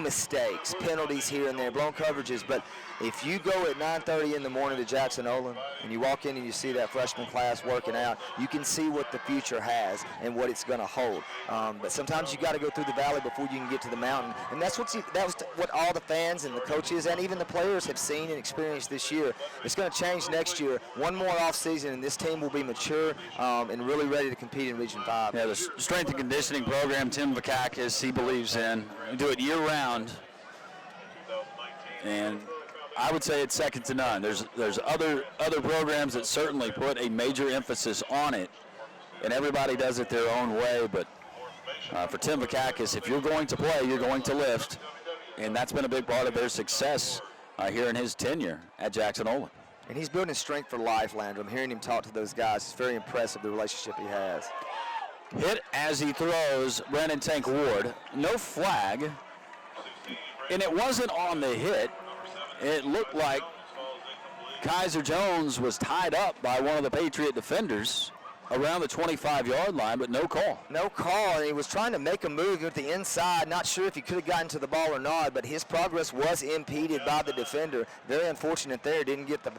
Speaker 2: mistakes, penalties here and there, blown coverages. But if you go at 9:30 in the morning to Jackson Olin and you walk in and you see that freshman class working out, you can see what the future has and what it's going to hold. But sometimes you got to go through the valley before you can get to the mountain. And that was what all the fans and the coaches and even the players have seen and experienced this year. It's going to change next year. One more off season and this team will be mature and really ready to compete in Region 5.
Speaker 1: Yeah, the strength and conditioning program Tim Vakakis, he believes in. We do it year-round, and I would say it's second to none. There's other programs that certainly put a major emphasis on it, and everybody does it their own way. But for Tim Vakakis, if you're going to play, you're going to lift, and that's been a big part of their success here in his tenure at Jackson Olin.
Speaker 2: And he's building strength for life, Landrum. I'm hearing him talk to those guys. It's very impressive, the relationship he has.
Speaker 1: Hit as he throws, Brandon Tank Ward. No flag, and it wasn't on the hit. It looked like Kaiser Jones was tied up by one of the Patriot defenders around the 25-yard line, but no call.
Speaker 2: No call, and he was trying to make a move at the inside. Not sure if he could have gotten to the ball or not, but his progress was impeded by the defender. Very unfortunate there. Didn't get the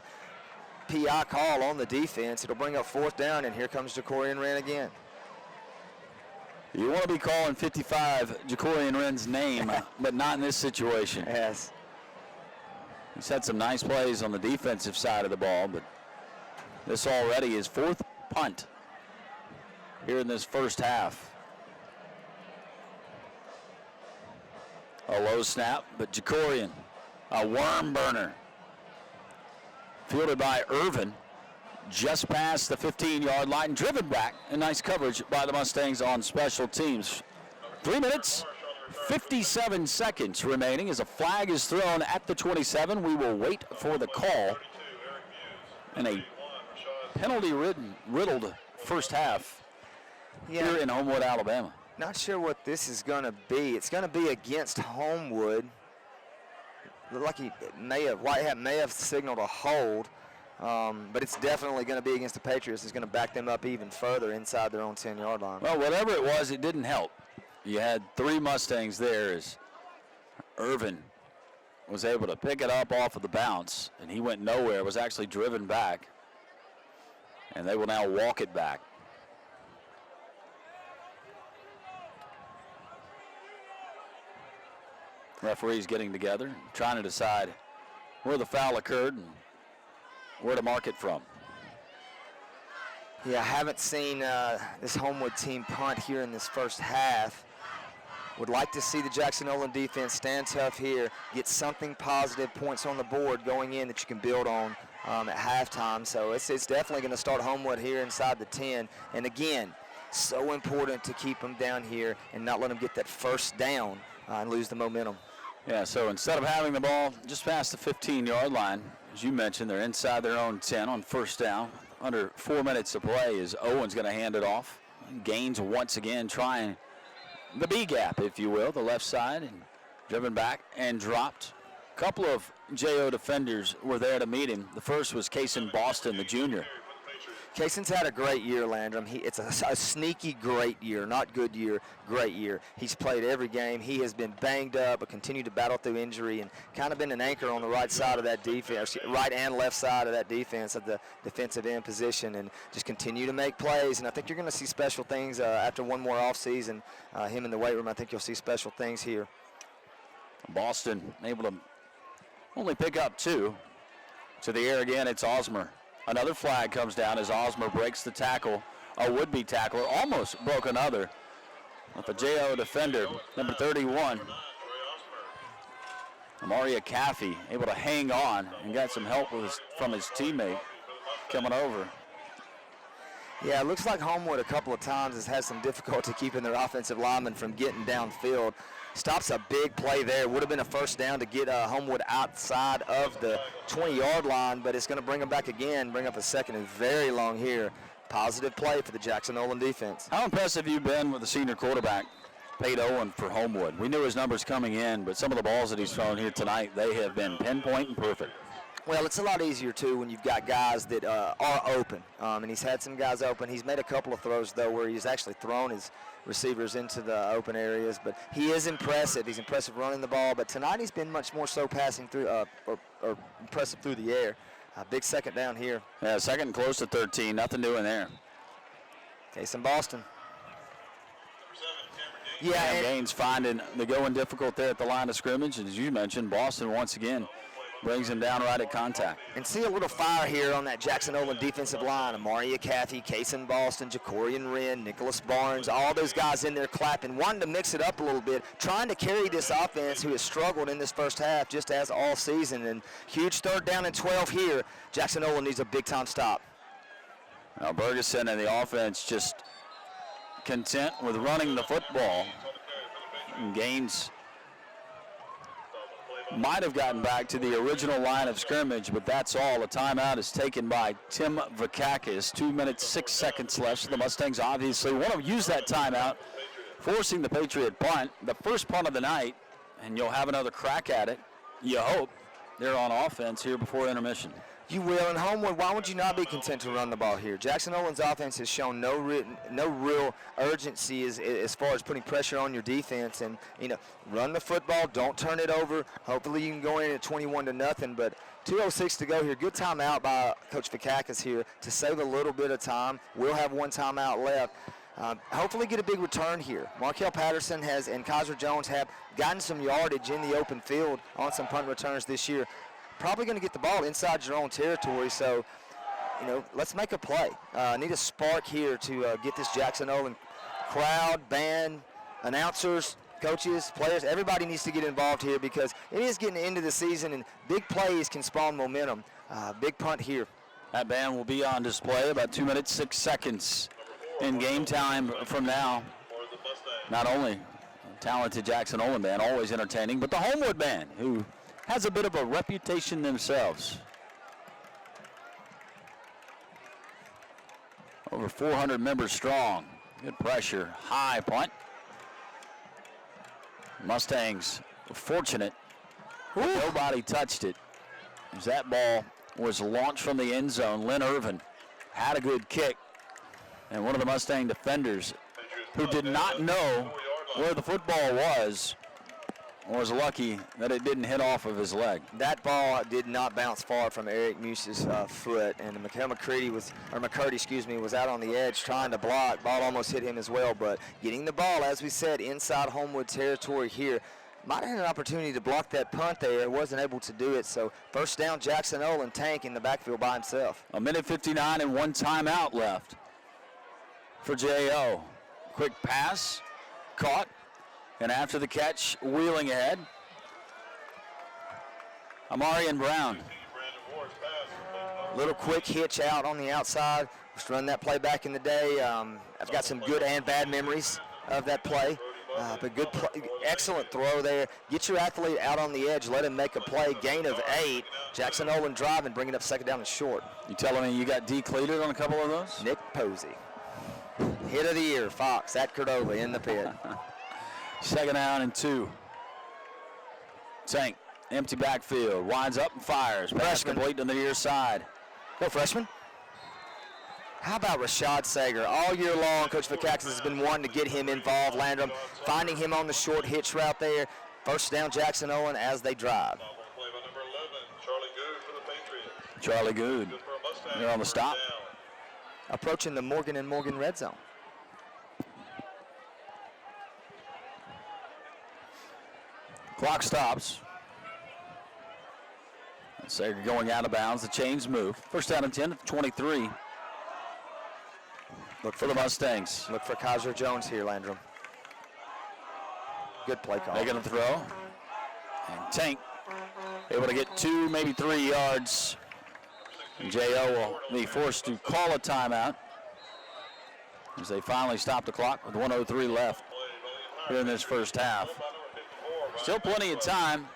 Speaker 2: PI call on the defense. It'll bring up 4th down, and here comes Jacorian Wren again.
Speaker 1: You want to be calling 55 Jacorian Wren's name, but not in this situation.
Speaker 2: Yes.
Speaker 1: He's had some nice plays on the defensive side of the ball, but this already is 4th punt here in this first half. A low snap, but Jacorian, a worm burner. Fielded by Irvin, just past the 15-yard line, driven back, and nice coverage by the Mustangs on special teams. 3 minutes, 57 seconds remaining as a flag is thrown at the 27. We will wait for the call. And a penalty-riddled first half here in Homewood, Alabama.
Speaker 2: Not sure what this is going to be. It's going to be against Homewood. Looked like Whitehat may have signaled a hold, but it's definitely going to be against the Patriots. It's going to back them up even further inside their own 10-yard line.
Speaker 1: Well, whatever it was, it didn't help. You had 3 Mustangs there as Irvin was able to pick it up off of the bounce, and he went nowhere, was actually driven back, and they will now walk it back. Referees getting together, trying to decide where the foul occurred and where to mark it from.
Speaker 2: Yeah, I haven't seen this Homewood team punt here in this first half. Would like to see the Jackson Olin defense stand tough here, get something positive, points on the board going in that you can build on at halftime. So it's definitely going to start Homewood here inside the 10. And again, so important to keep them down here and not let them get that first down and lose the momentum.
Speaker 1: Yeah, so instead of having the ball just past the 15-yard line, as you mentioned, they're inside their own 10 on first down. Under 4 minutes to play as Owen's going to hand it off. Gaines once again trying the B gap, if you will, the left side, and driven back and dropped. A couple of JO defenders were there to meet him. The first was Kason Boston, the junior.
Speaker 2: Kason's had a great year, Landrum. It's a sneaky great year, not good year, great year. He's played every game. He has been banged up, but continued to battle through injury and kind of been an anchor on the right side of that defense, right and left side of that defense of the defensive end position, and just continue to make plays. And I think you're going to see special things after one more offseason. Him in the weight room, I think you'll see special things here.
Speaker 1: Boston able to only pick up 2. To the air again, it's Osmer. Another flag comes down as Osmer breaks the tackle. A would-be tackler almost broke another. With the JO defender, number 31, Maria Caffey, able to hang on and got some help from his teammate coming over.
Speaker 2: Yeah, it looks like Homewood a couple of times has had some difficulty keeping their offensive linemen from getting downfield. Stops a big play there. Would have been a first down to get Homewood outside of the 20-yard line, but it's going to bring them back again, bring up a second and very long here. Positive play for the Jackson Olin defense.
Speaker 1: How impressive have you been with the senior quarterback, Pate Owen, for Homewood? We knew his numbers coming in, but some of the balls that he's thrown here tonight, they have been pinpoint and perfect.
Speaker 2: Well, it's a lot easier, too, when you've got guys that are open. And he's had some guys open. He's made a couple of throws, though, where he's actually thrown his receivers into the open areas. But he is impressive. He's impressive running the ball. But tonight he's been much more so passing through or impressive through the air. Big second down here.
Speaker 1: Yeah, second and close to 13. Nothing doing there.
Speaker 2: Case in Boston. Yeah,
Speaker 1: and Gaines finding the going difficult there at the line of scrimmage. And as you mentioned, Boston once again brings him down right at contact.
Speaker 2: And see a little fire here on that Jackson Olin defensive line. Amaria Cathy, Kason Boston, Jacorian Wren, Nicholas Barnes, all those guys in there clapping, wanting to mix it up a little bit, trying to carry this offense who has struggled in this first half just as all season. And huge third down and 12 here. Jackson Olin needs a big-time stop.
Speaker 1: Now Bergeson and the offense just content with running the football. And Gaines might have gotten back to the original line of scrimmage, but that's all. A timeout is taken by Tim Vakakis. 2 minutes, 6 seconds left. So the Mustangs obviously want to use that timeout, forcing the Patriot punt, the first punt of the night, and you'll have another crack at it. You hope they're on offense here before intermission.
Speaker 2: You will. And Homewood, why would you not be content to run the ball here? Jackson Olin's offense has shown no real urgency as far as putting pressure on your defense. And, run the football. Don't turn it over. Hopefully you can go in at 21-0. But 2:06 to go here. Good timeout by Coach Vakakis here to save a little bit of time. We'll have one timeout left. Hopefully get a big return here. Markel Patterson and Kaiser Jones have gotten some yardage in the open field on some punt returns this year. Probably going to get the ball inside your own territory, so, let's make a play. Need a spark here to get this Jackson Olin crowd, band, announcers, coaches, players. Everybody needs to get involved here because it is getting into the season, and big plays can spawn momentum. Big punt here.
Speaker 1: That band will be on display about 2 minutes, 6 seconds in game time from now. Not only talented Jackson Olin band, always entertaining, but the Homewood band, who has a bit of a reputation themselves. Over 400 members strong. Good pressure. High punt. Mustangs fortunate. Nobody touched it. As that ball was launched from the end zone, Lynn Irvin had a good kick. And one of the Mustang defenders who did not know where the football was lucky that it didn't hit off of his leg.
Speaker 2: That ball did not bounce far from Eric Muse's foot, and McCurdy was out on the edge trying to block. Ball almost hit him as well, but getting the ball, as we said, inside Homewood territory here. Might have had an opportunity to block that punt there. Wasn't able to do it, so first down, Jackson Olin, Tank in the backfield by himself.
Speaker 1: 1:59 and one timeout left for J.O. Quick pass, caught. And after the catch, wheeling ahead, Amarian Brown.
Speaker 2: Little quick hitch out on the outside. Just run that play back in the day. I've got some good and bad memories of that play. But good play, excellent throw there. Get your athlete out on the edge. Let him make a play. Gain of 8. Jackson Olin driving, bringing up second down and short.
Speaker 1: You telling me you got decleated on a couple of those?
Speaker 2: Nick Posey. Hit of the year, Fox at Cordova in the pit.
Speaker 1: Second down and 2. Tank, empty backfield, winds up and fires. Pass complete to the near side.
Speaker 2: Go freshman. How about Rashad Sager? All year long, Coach Vakakis has been wanting to get him involved. Landrum finding him on the short hitch route there. First down, Jackson Olin as they drive.
Speaker 1: Charlie Good. They're on the stop.
Speaker 2: Approaching the Morgan & Morgan red zone.
Speaker 1: Clock stops. Sager going out of bounds. The chains move. First down and 10 at 23. Look for the Mustangs.
Speaker 2: Look for Kaiser Jones here, Landrum. Good play call.
Speaker 1: Making a throw. And Tank able to get 2, maybe 3 yards. And J.O. will be forced to call a timeout as they finally stop the clock with 1:03 left here in this first half. Still plenty of time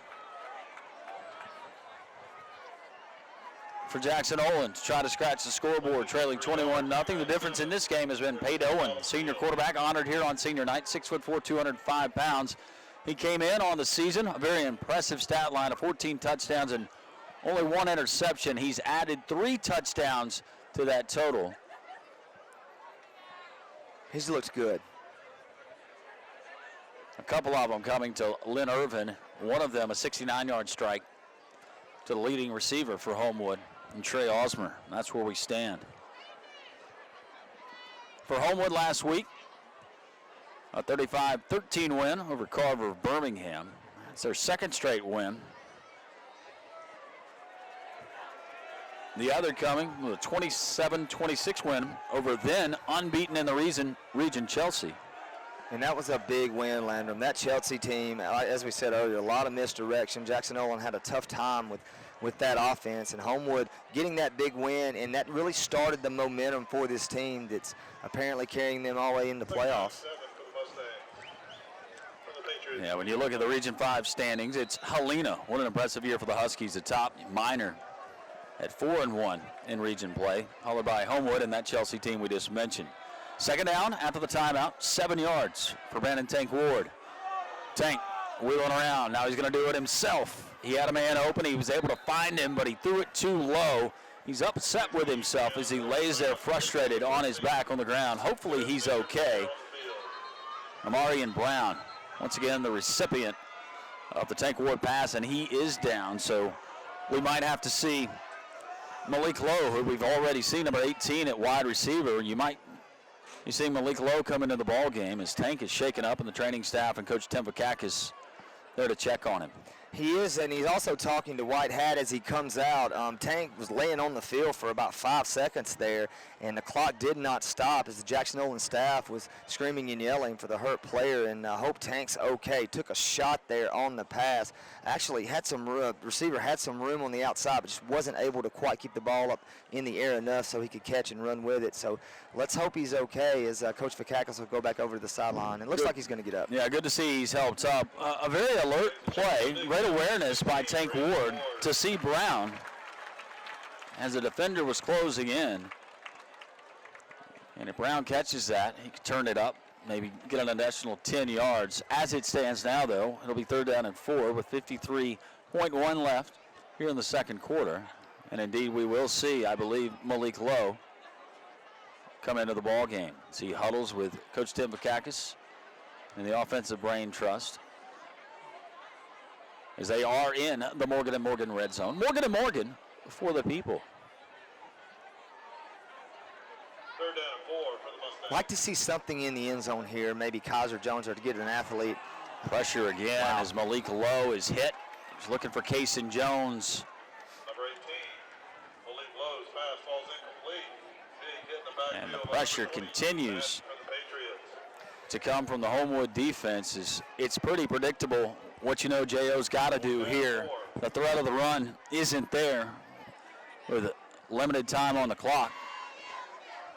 Speaker 1: for Jackson Olin to try to scratch the scoreboard, trailing 21-0. The difference in this game has been Pate Owen, senior quarterback, honored here on senior night, 6'4", 205 pounds. He came in on the season, a very impressive stat line of 14 touchdowns and only 1 interception. He's added 3 touchdowns to that total.
Speaker 2: He's looked good.
Speaker 1: A couple of them coming to Lynn Irvin. One of them a 69-yard strike to the leading receiver for Homewood, and Trey Osmer. That's where we stand. For Homewood last week, a 35-13 win over Carver of Birmingham. It's their second straight win. The other coming with a 27-26 win over then unbeaten in the region Chelsea.
Speaker 2: And that was a big win, Landrum. That Chelsea team, as we said earlier, a lot of misdirection. Jackson Olin had a tough time with that offense, and Homewood getting that big win, and that really started the momentum for this team that's apparently carrying them all the way into playoffs.
Speaker 1: Yeah, when you look at the Region 5 standings, it's Helena. What an impressive year for the Huskies. The top minor at 4-1 in region play, followed by Homewood and that Chelsea team we just mentioned. Second down after the timeout, 7 yards for Brandon Tank Ward. Tank wheeling around. Now he's going to do it himself. He had a man open. He was able to find him, but he threw it too low. He's upset with himself as he lays there frustrated on his back on the ground. Hopefully he's okay. Amarian Brown, once again the recipient of the Tank Ward pass, and he is down. So we might have to see Malik Lowe, who we've already seen, number 18 at wide receiver. You see Malik Lowe come into the ball game as Tank is shaken up, and the training staff and Coach Tim Vakakis there to check on him.
Speaker 2: He is, and he's also talking to White Hat as he comes out. Tank was laying on the field for about 5 seconds there, and the clock did not stop as the Jackson Olin staff was screaming and yelling for the hurt player, and I hope Tank's okay. Took a shot there on the pass. Actually had some receiver had some room on the outside, but just wasn't able to quite keep the ball up in the air enough so he could catch and run with it. So let's hope he's okay as Coach Vakakis will go back over to the sideline. It looks like he's going to get up.
Speaker 1: Yeah, good to see he's helped up. A very alert play, great awareness by Tank Ward to see Brown as the defender was closing in. And if Brown catches that, he could turn it up, maybe get an additional 10 yards. As it stands now, though, it'll be 3rd down and 4 with 53.1 left here in the second quarter. And indeed, we will see, I believe, Malik Lowe come into the ball game. So he huddles with Coach Tim Vakakis and the offensive brain trust as they are in the Morgan & Morgan red zone. Morgan & Morgan for the people.
Speaker 3: 3rd down and 4 for the Mustangs.
Speaker 2: Like to see something in the end zone here, maybe Kaiser Jones, or to get an athlete.
Speaker 1: Pressure again as Malik Lowe is hit. He's looking for Kaysen Jones.
Speaker 3: Number 18, Malik Lowe's pass falls incomplete. Big hit in the backfield.
Speaker 1: And the pressure continues
Speaker 3: for the Patriots.
Speaker 1: to come from the Homewood defense. It's pretty predictable what you know J.O.'s got to do here. The threat of the run isn't there with limited time on the clock.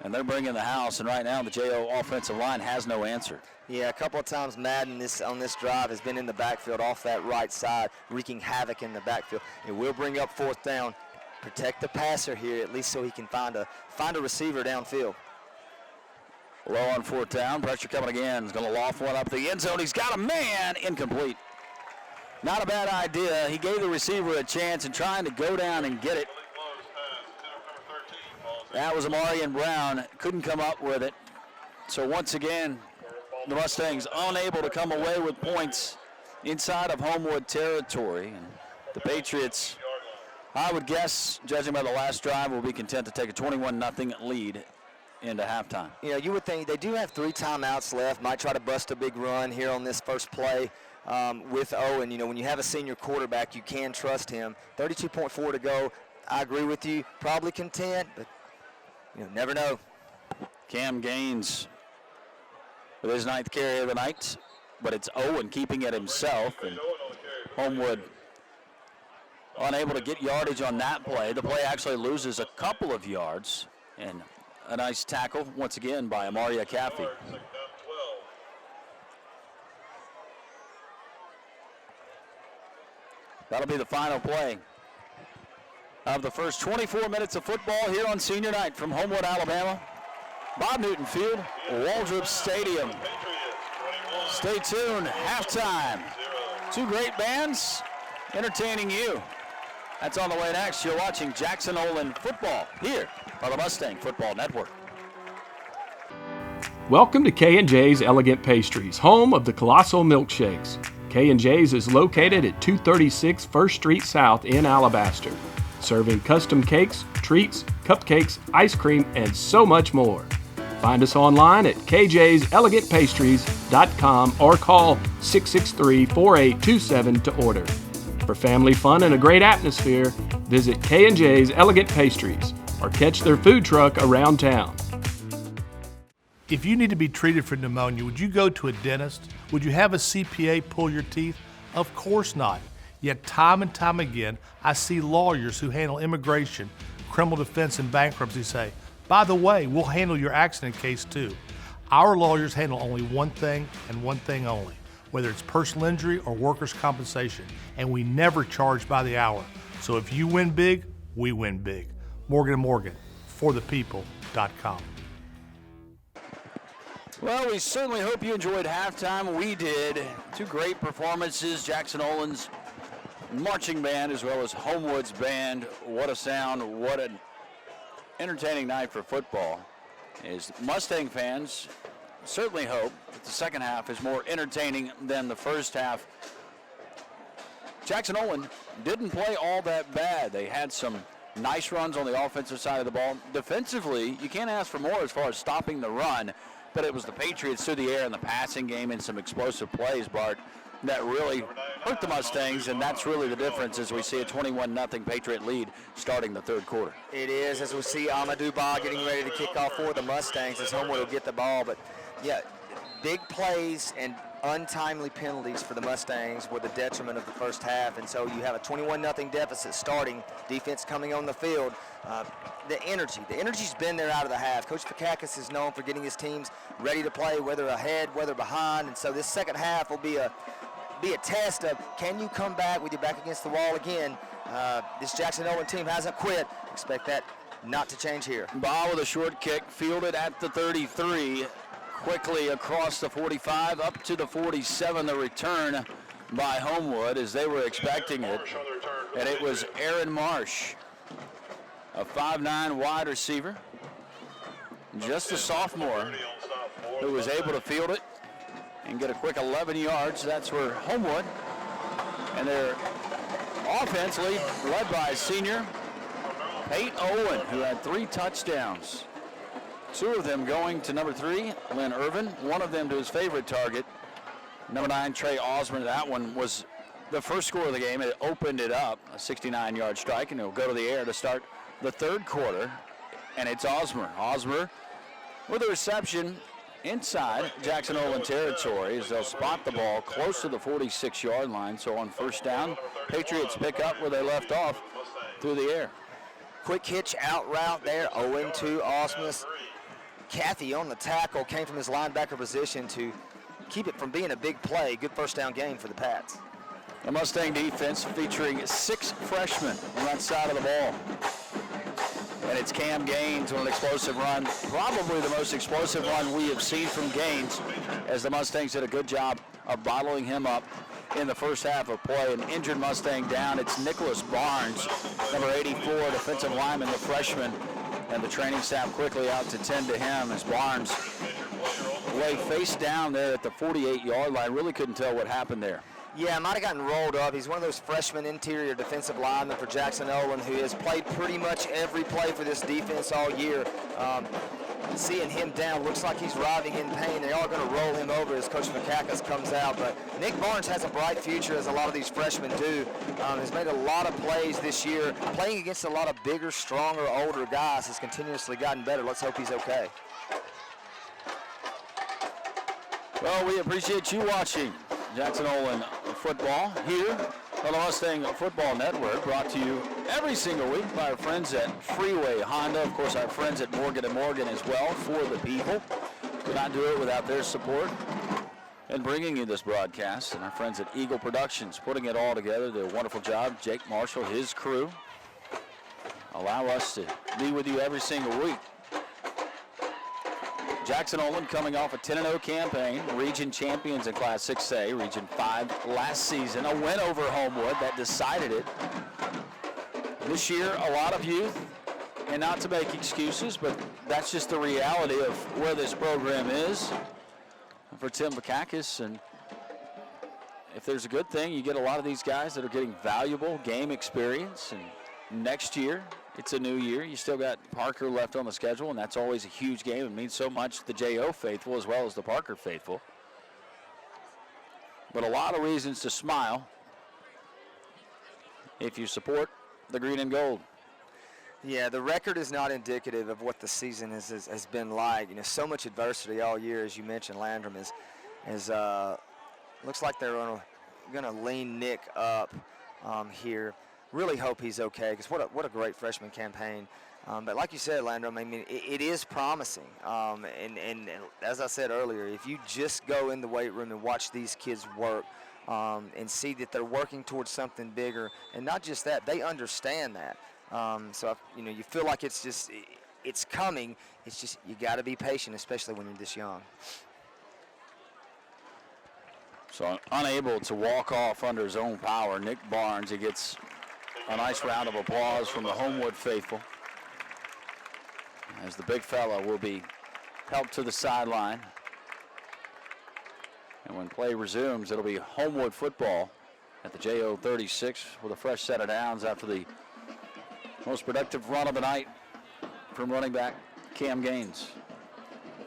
Speaker 1: And they're bringing the house, and right now the J.O. offensive line has no answer.
Speaker 2: Yeah, a couple of times Madden on this drive has been in the backfield off that right side, wreaking havoc in the backfield. It will bring up 4th down. Protect the passer here, at least so he can find a receiver downfield.
Speaker 1: Low on 4th down, pressure coming again. He's going to loft one up the end zone. He's got a man, incomplete. Not a bad idea. He gave the receiver a chance and trying to go down and get it. That was Amarian Brown. Couldn't come up with it. So once again, the Mustangs unable to come away with points inside of Homewood territory. And the Patriots, I would guess, judging by the last drive, will be content to take a 21-0 lead into halftime.
Speaker 2: You know, you would think they do have 3 timeouts left. Might try to bust a big run here on this first play with Owen. You know, when you have a senior quarterback, you can trust him. 32.4 to go. I agree with you. Probably content, but you know, never know.
Speaker 1: Cam Gaines with his 9th carry of the night, but it's Owen keeping it himself. And Homewood unable to get yardage on that play. The play actually loses a couple of yards, and a nice tackle once again by Amaria Caffey. That'll be the final play of the first 24 minutes of football here on senior night from Homewood, Alabama. Bob Newton Field, Waldrop Stadium. Stay tuned, halftime. 2 great bands entertaining you That's on the way next. You're watching Jackson Olin football here on the Mustang Football Network.
Speaker 11: Welcome to K&J's Elegant Pastries, home of the Colossal Milkshakes. K&J's is located at 236 First Street South in Alabaster, serving custom cakes, treats, cupcakes, ice cream, and so much more. Find us online at kjselegantpastries.com or call 663-4827 to order. For family fun and a great atmosphere, visit K&J's Elegant Pastries or catch their food truck around town.
Speaker 12: If you need to be treated for pneumonia, would you go to a dentist? Would you have a CPA pull your teeth? Of course not. Yet time and time again, I see lawyers who handle immigration, criminal defense, and bankruptcy say, by the way, we'll handle your accident case too. Our lawyers handle only one thing and one thing only, whether it's personal injury or workers' compensation, and we never charge by the hour. So if you win big, we win big. Morgan & Morgan, forthepeople.com.
Speaker 1: Well, we certainly hope you enjoyed halftime. We did. Two great performances. Jackson Olin's marching band as well as Homewood's band. What a sound. What an entertaining night for football. As Mustang fans certainly hope that the second half is more entertaining than the first half. Jackson Olin didn't play all that bad. They had some nice runs on the offensive side of the ball. Defensively, you can't ask for more as far as stopping the run, but it was the Patriots through the air in the passing game and some explosive plays, Bart, that really hurt the Mustangs, and that's really the difference as we see a 21-0 Patriot lead starting the third quarter.
Speaker 2: It is, as we see Amadou Ba getting ready to kick off for the Mustangs as Homewood will get the ball. But, yeah, big plays and untimely penalties for the Mustangs were the detriment of the first half, and so you have a 21-0 deficit starting, defense coming on the field. The energy's been there out of the half. Coach Fakakis is known for getting his teams ready to play, whether ahead, whether behind, and so this second half will be a test of, can you come back with your back against the wall again? This Jackson Olin team hasn't quit. Expect that not to change here.
Speaker 1: Ba with a short kick, fielded at the 33, quickly across the 45, up to the 47, the return by Homewood as they were expecting it. And it was Aaron Marsh, a 5'9" wide receiver, just a sophomore, who was able to field it and get a quick 11 yards. That's where Homewood and their offense led by senior Pate Olin, who had 3 touchdowns. 2 of them going to number 3, Lynn Irvin, one of them to his favorite target, number 9, Trey Osborne. That one was the first score of the game. It opened it up, a 69-yard strike, and it'll go to the air to start the third quarter, and it's Osmer. Osmer with a reception inside Jackson Olin territory as they'll spot the ball close to the 46-yard line. So on first down, Patriots pick up where they left off through the air.
Speaker 2: Quick hitch out route there, Owen to Osmus. Cathy on the tackle, came from his linebacker position to keep it from being a big play. Good first down game for the Pats.
Speaker 1: The Mustang defense featuring 6 freshmen on that side of the ball. And it's Cam Gaines on an explosive run, probably the most explosive run we have seen from Gaines, as the Mustangs did a good job of bottling him up in the first half of play. An injured Mustang down. It's Nicholas Barnes, number 84, defensive lineman, the freshman, and the training staff quickly out to tend to him as Barnes lay face down there at the 48-yard line. Really couldn't tell what happened there.
Speaker 2: Yeah, might have gotten rolled up. He's one of those freshman interior defensive linemen for Jackson Olin who has played pretty much every play for this defense all year. Seeing him down, looks like he's writhing in pain. They are going to roll him over as Coach Fakakis comes out. But Nick Barnes has a bright future, as a lot of these freshmen do. Has made a lot of plays this year. Playing against a lot of bigger, stronger, older guys has continuously gotten better. Let's hope he's okay.
Speaker 1: Well, we appreciate you watching Jackson Olin football here on the Mustang Football Network, brought to you every single week by our friends at Freeway Honda. Of course, our friends at Morgan & Morgan as well, for the people. Could not do it without their support in bringing you this broadcast. And our friends at Eagle Productions, putting it all together. Did a wonderful job. Jake Marshall, his crew, allow us to be with you every single week. Jackson Olin coming off a 10-0 campaign, region champions in Class 6A, Region 5 last season. A win over Homewood that decided it. This year, a lot of youth, and not to make excuses, but that's just the reality of where this program is for Tim Bakakis. And if there's a good thing, you get a lot of these guys that are getting valuable game experience. And next year, it's a new year. You still got Parker left on the schedule, and that's always a huge game. It means so much to the J.O. faithful as well as the Parker faithful. But a lot of reasons to smile if you support the green and gold.
Speaker 2: Yeah, the record is not indicative of what the season has been like. You know, so much adversity all year, as you mentioned. Landrum is looks like they're going to lean Nick up here. Really hope he's okay, because what a great freshman campaign. But like you said, Landrum, I mean, it is promising. And as I said earlier, if you just go in the weight room and watch these kids work and see that they're working towards something bigger, and not just that, they understand that. So, you know, you feel like it's coming. It's just you got to be patient, especially when you're this young.
Speaker 1: So unable to walk off under his own power, Nick Barnes, he gets a nice round of applause from the Homewood faithful, as the big fella will be helped to the sideline. And when play resumes, it'll be Homewood football at the JO 36 with a fresh set of downs after the most productive run of the night from running back Cam Gaines.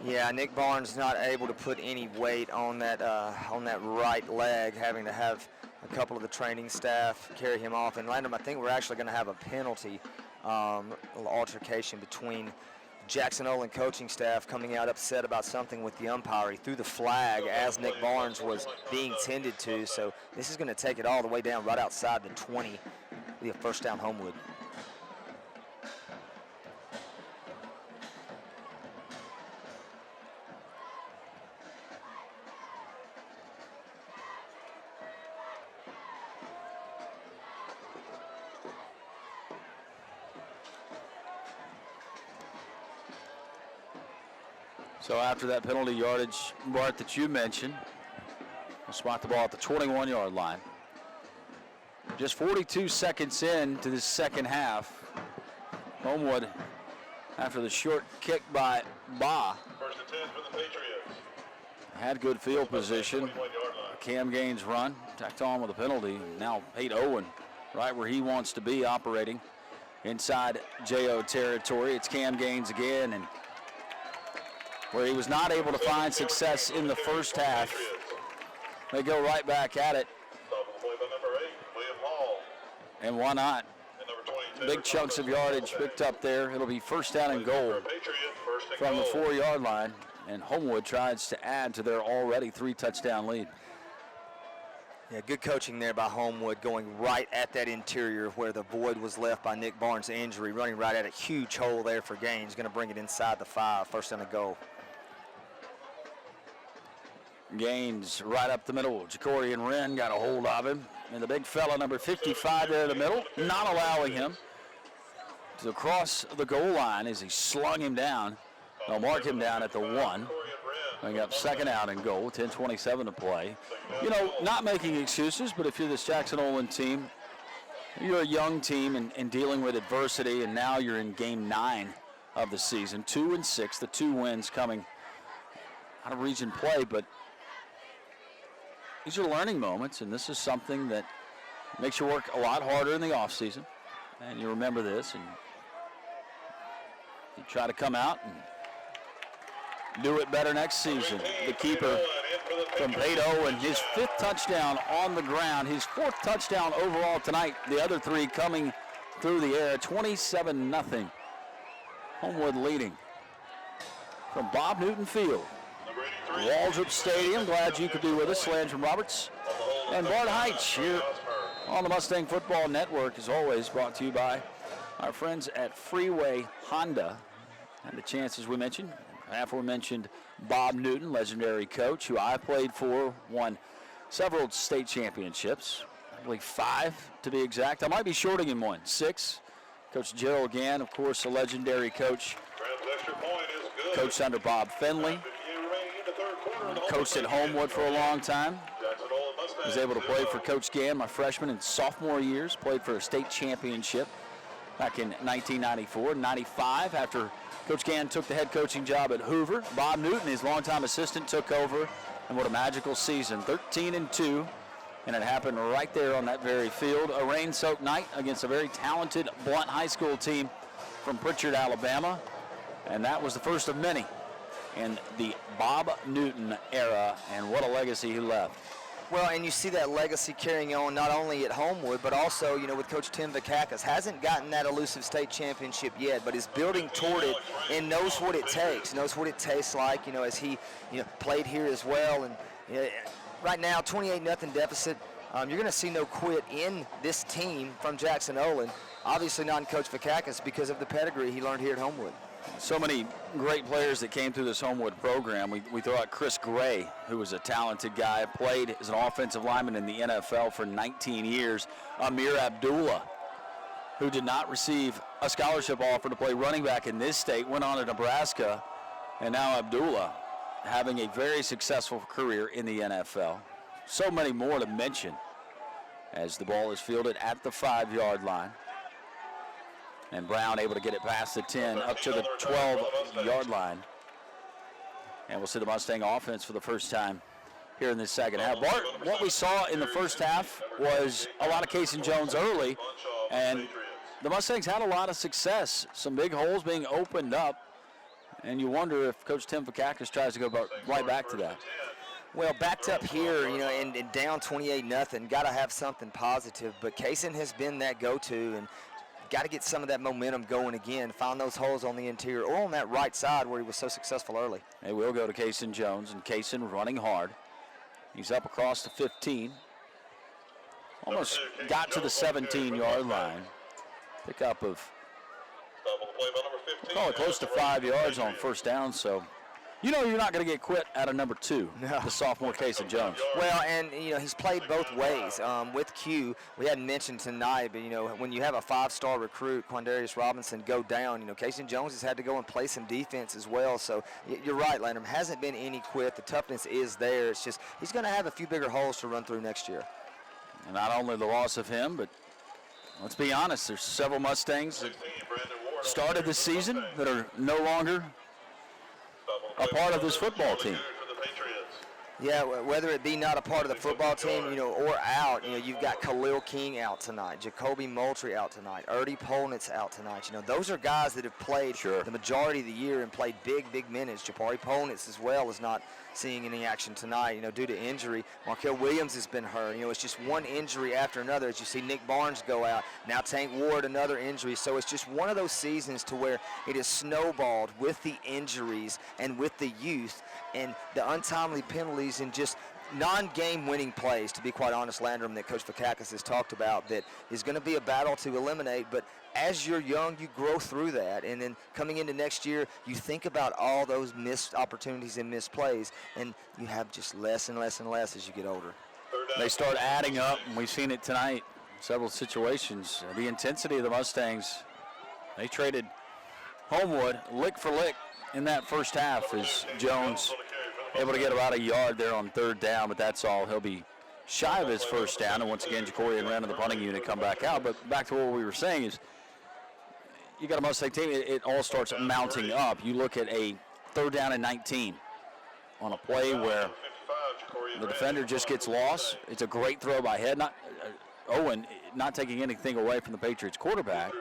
Speaker 2: Yeah, Nick Barnes not able to put any weight on that right leg, having to have a couple of the training staff carry him off. And Landrum, I think we're actually going to have a penalty, altercation between Jackson Olin coaching staff coming out upset about something with the umpire. He threw the flag as Nick Barnes was being tended to. So this is going to take it all the way down right outside the 20. Be a first down Homewood.
Speaker 1: So after that penalty yardage, Bart, that you mentioned, we'll spot the ball at the 21-yard line. Just 42 seconds in to this second half. Homewood, after the short kick by Ba,
Speaker 3: First and 10 for the Patriots.
Speaker 1: had good field position. Cam Gaines run, tacked on with a penalty. Now Pate Owen right where he wants to be, operating inside JO territory. It's Cam Gaines again, and where he was not able to find success in the first half, they go right back at it. And why not? Big chunks of yardage picked up there. It'll be first down and goal from the 4-yard line, and Homewood tries to add to their already 3-touchdown lead.
Speaker 2: Yeah, good coaching there by Homewood, going right at that interior where the void was left by Nick Barnes' injury, running right at a huge hole there for Gaines. Going to bring it inside the 5, first down and goal.
Speaker 1: Gaines right up the middle. Jacorian Wren got a hold of him. And the big fella, number 55 there in the middle, not allowing him to cross the goal line as he slung him down. They'll mark him down at the 1. Bring up second out and goal, 10:27 to play. You know, not making excuses, but if you're this Jackson Olin team, you're a young team and dealing with adversity, and now you're in game 9 of the season, 2-6, the 2 wins coming out of region play, but these are learning moments, and this is something that makes you work a lot harder in the offseason. And you remember this, and you try to come out and do it better next season. The keeper from Pate Owen, his 5th touchdown on the ground, his 4th touchdown overall tonight. The other 3 coming through the air, 27-0. Homewood leading from Bob Newton Field. Waldrop Stadium, glad you could be with us. Landrum Roberts and Bart Heitch here on the Mustang Football Network, as always, brought to you by our friends at Freeway Honda. And the chances we mentioned, aforementioned Bob Newton, legendary coach, who I played for, won several state championships, I believe 5 to be exact. I might be shorting him 1, 6. Coach Jill again, of course, a legendary coach. Coached under Bob Finley. Coached at Homewood for a long time. Was able to play for Coach Gann my freshman and sophomore years. Played for a state championship back in 1994, 95, after Coach Gann took the head coaching job at Hoover. Bob Newton, his longtime assistant, took over, and what a magical season, 13-2, and it happened right there on that very field. A rain-soaked night against a very talented Blunt High School team from Pritchard, Alabama, and that was the first of many in the Bob Newton era, and what a legacy he left.
Speaker 2: Well, and you see that legacy carrying on not only at Homewood, but also, with Coach Tim Vakakis. Hasn't gotten that elusive state championship yet, but is building toward it and knows what it takes, knows what it tastes like, as he, played here as well. And right now, 28-0 deficit. You're going to see no quit in this team from Jackson Olin. Obviously not in Coach Vakakis because of the pedigree he learned here at Homewood.
Speaker 1: So many great players that came through this Homewood program. We throw out Chris Gray, who was a talented guy, played as an offensive lineman in the NFL for 19 years. Amir Abdullah, who did not receive a scholarship offer to play running back in this state, went on to Nebraska, and now Abdullah having a very successful career in the NFL. So many more to mention as the ball is fielded at the 5-yard line. And Brown able to get it past the 10 up to the 12-yard line. And we'll see the Mustang offense for the first time here in this second half. Bart, what we saw in the first half was a lot of Cason Jones early, and the Mustangs had a lot of success. Some big holes being opened up, and you wonder if Coach Tim Vakakis tries to go right back to that.
Speaker 2: Well, backed up here, and down 28-0, got to have something positive. But Cason has been that go-to, and got to get some of that momentum going again, find those holes on the interior or on that right side where he was so successful early.
Speaker 1: They will go to Cason Jones, and Cason running hard. He's up across the 15. Almost got to the 17-yard line. Pickup of, close to 5 yards on first down, so you're not going to get quit out of number 2, the sophomore Cason Jones.
Speaker 2: Well, and, he's played both ways. With Q, we hadn't mentioned tonight, but, when you have a 5-star recruit, Quandarius Robinson, go down, Cason Jones has had to go and play some defense as well. So you're right, Landrum. Hasn't been any quit. The toughness is there. It's just he's going to have a few bigger holes to run through next year.
Speaker 1: And not only the loss of him, but let's be honest, there's several Mustangs that started the season that are no longer a part of this football team.
Speaker 2: Yeah, whether it be not a part of the football team, or out, you've got Khalil King out tonight, Jacoby Moultrie out tonight, Erdy Polnitz out tonight. Those are guys that have played the majority of the year and played big minutes. Jabari Polnitz as well is not seeing any action tonight, due to injury. Markel Williams has been hurt. It's just one injury after another as you see Nick Barnes go out. Now Tank Ward, another injury. So it's just one of those seasons to where it is snowballed with the injuries and with the youth and the untimely penalties and just non-game winning plays, to be quite honest, Landrum, that Coach Vakakis has talked about, that is going to be a battle to eliminate. But as you're young, you grow through that. And then coming into next year, you think about all those missed opportunities and missed plays, and you have just less and less and less as you get older.
Speaker 1: They start adding up, and we've seen it tonight, several situations. The intensity of the Mustangs, they traded Homewood lick for lick in that first half as Jones able to get about a yard there on third down, but that's all. He'll be shy of his first down, and once again, Ja'Cory and Wren of the punting unit come back out. But back to what we were saying is you got a Mustang team, it all starts mounting up. You look at a 3rd down and 19 on a play where the defender just gets lost. It's a great throw by head. Owen not taking anything away from the Patriots quarterback.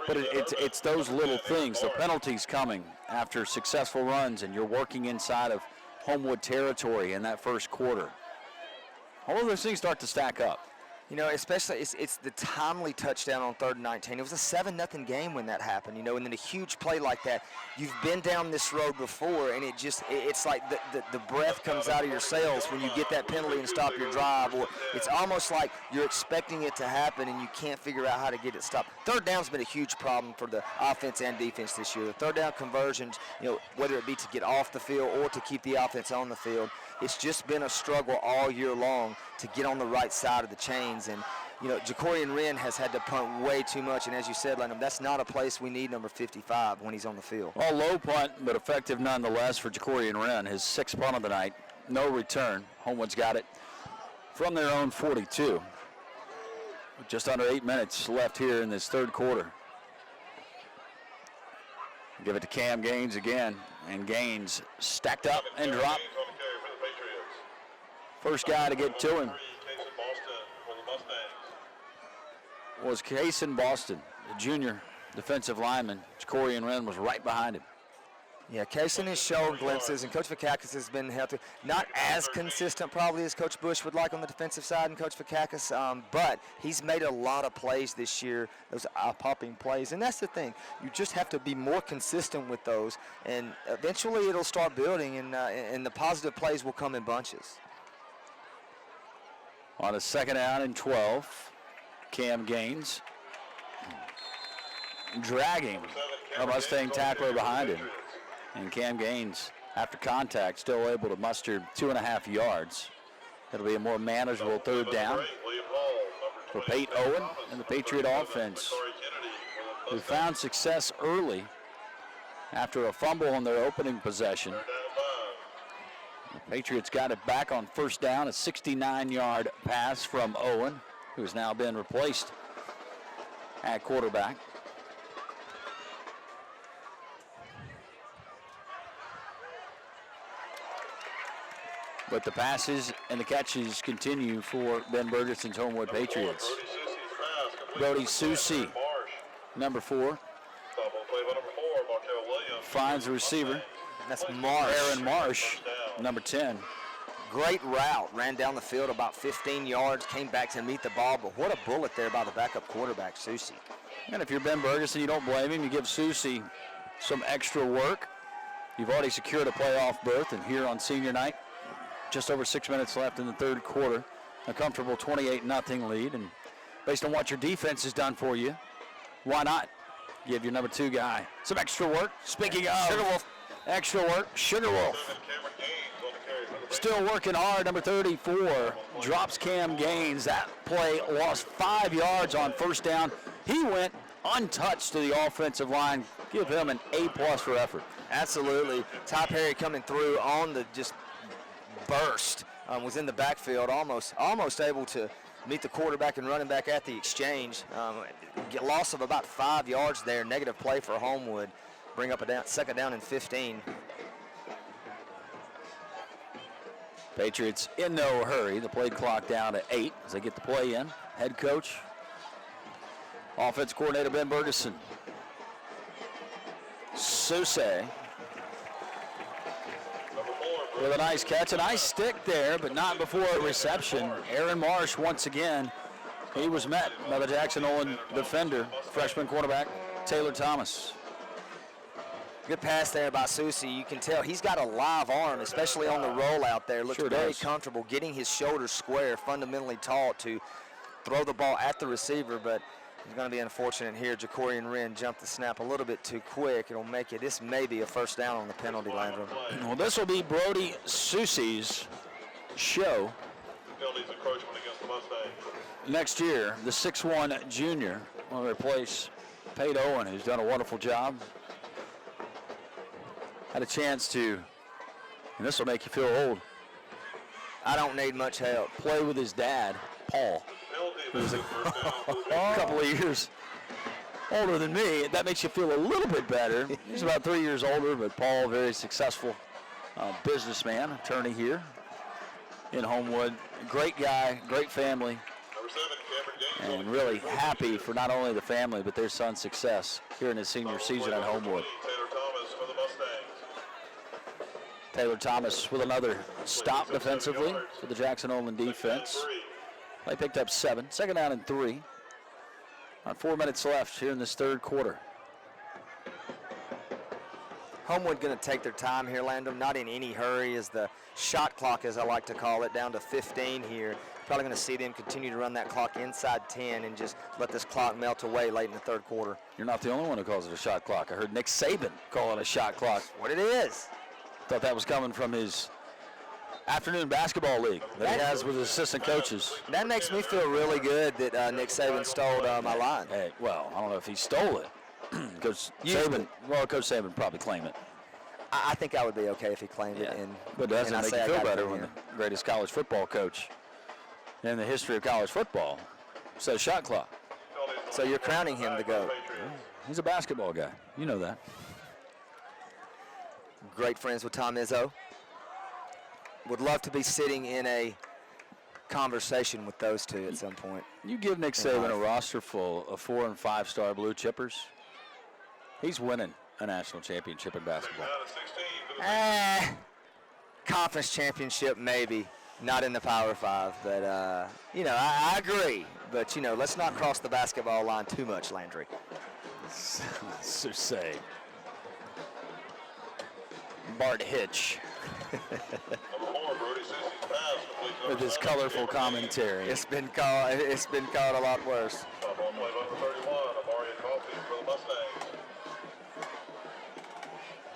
Speaker 1: But it's those little things, the penalties coming after successful runs, and you're working inside of Homewood territory in that first quarter. All of those things start to stack up.
Speaker 2: Especially it's the timely touchdown on 3rd and 19. It was a 7-0 game when that happened, and then a huge play like that. You've been down this road before, and it's like the breath comes out of your sails when you get that penalty and stop your drive, or it's almost like you're expecting it to happen and you can't figure out how to get it stopped. 3rd down's been a huge problem for the offense and defense this year. The 3rd down conversions, whether it be to get off the field or to keep the offense on the field, it's just been a struggle all year long to get on the right side of the chains. And, Ja'Cory and Wren has had to punt way too much. And as you said, Lennon, that's not a place we need number 55 when he's on the field.
Speaker 1: Well, low punt, but effective nonetheless for Ja'Cory and Wren. His 6th punt of the night, no return. Homewood's got it from their own 42. Just under 8 minutes left here in this third quarter. Give it to Cam Gaines again, and Gaines stacked up and dropped. First guy to get to him was Kason Boston, the junior defensive lineman. Jacorian Wren was right behind him.
Speaker 2: Yeah, Kason has shown glimpses, and Coach Vakakis has been healthy. Not as consistent probably as Coach Bush would like on the defensive side and Coach Vakakis, but he's made a lot of plays this year, those eye-popping plays. And that's the thing. You just have to be more consistent with those, and eventually it'll start building, and the positive plays will come in bunches.
Speaker 1: On a second down and 12, Cam Gaines dragging a Mustang tackler behind him. And Cam Gaines, after contact, still able to muster 2.5 yards. It'll be a more manageable third down for Pate Owen and the Patriot offense, who found success early after a fumble on their opening possession. The Patriots got it back on first down, a 69-yard pass from Owen, who has now been replaced at quarterback. But the passes and the catches continue for Ben Bergeson's Homewood Patriots. Brody Susi, number 4, finds the receiver.
Speaker 2: That's Marsh.
Speaker 1: Aaron Marsh, number 10.
Speaker 2: Great route, ran down the field about 15 yards, came back to meet the ball, but what a bullet there by the backup quarterback, Susi.
Speaker 1: And if you're Ben Bergeson, you don't blame him. You give Susi some extra work. You've already secured a playoff berth, and here on senior night, just over 6 minutes left in the third quarter, a comfortable 28-0 lead. And based on what your defense has done for you, why not give your number 2 guy some extra work? Speaking of Sugarwolf, extra work, Sugarwolf. Still working hard, number 34 drops Cam Gaines. That play lost 5 yards on first down. He went untouched to the offensive line. Give him an A+ for effort.
Speaker 2: Absolutely. Ty Perry coming through on the just burst, was in the backfield, almost able to meet the quarterback and running back at the exchange. Loss of about 5 yards there, negative play for Homewood. Bring up a second down and 15.
Speaker 1: Patriots in no hurry. The play clock down to 8 as they get the play in. Head coach, offense coordinator Ben Bergeson. Sousay with a nice catch, a nice stick there, but not before a reception. Aaron Marsh, once again, he was met by the Jackson Olin defender, freshman quarterback Taylor Thomas.
Speaker 2: Good pass there by Susi. You can tell he's got a live arm, especially on the rollout there. Looks very comfortable getting his shoulders square, fundamentally taught to throw the ball at the receiver, but he's going to be unfortunate here. Jacorian Wren jumped the snap a little bit too quick. It'll make it, this may be a first down on the penalty line.
Speaker 1: Well, this will be Brody Susi's show.
Speaker 3: Penalties encroachment against the Mustangs.
Speaker 1: Next year, the 6'1 junior will replace Pate Owen, who's done a wonderful job. Had a chance to, and this will make you feel old,
Speaker 2: I don't need much help,
Speaker 1: play with his dad, Paul, who's a couple of years older than me. That makes you feel a little bit better. He's about 3 years older, but Paul, very successful businessman, attorney here in Homewood. Great guy, great family, and really happy for not only the family, but their son's success here in his senior season at Homewood. Taylor Thomas with another stop defensively for the Jackson Olin defense. They picked up 7. Second down and 3. About 4 minutes left here in this third quarter.
Speaker 2: Homewood going to take their time here, Landon. Not in any hurry, as the shot clock, as I like to call it, down to 15 here. Probably going to see them continue to run that clock inside 10 and just let this clock melt away late in the third quarter.
Speaker 1: You're not the only one who calls it a shot clock. I heard Nick Saban call it a shot clock.
Speaker 2: That's what it is.
Speaker 1: Thought that was coming from his afternoon basketball league that he has with his assistant coaches.
Speaker 2: That makes me feel really good that Nick Saban stole my line.
Speaker 1: Hey, well, I don't know if he stole it. Coach Saban would probably claim it.
Speaker 2: I think I would be okay if he claimed it.
Speaker 1: But it doesn't make you feel better when the greatest college football coach in the history of college football So shot clock.
Speaker 2: So you're crowning him the GOAT.
Speaker 1: He's a basketball guy. You know that.
Speaker 2: Great friends with Tom Izzo. Would love to be sitting in a conversation with those two at some point.
Speaker 1: You give Nick Saban a roster full of 4- and 5-star blue chippers, he's winning a national championship in basketball.
Speaker 2: Conference championship, maybe. Not in the Power 5, but, I agree. But, let's not cross the basketball line too much, Landry.
Speaker 1: So say. Bart Hitch. With his colorful commentary.
Speaker 2: It's been called a lot worse.
Speaker 3: Play number 31, Amari Coffey for the Mustangs.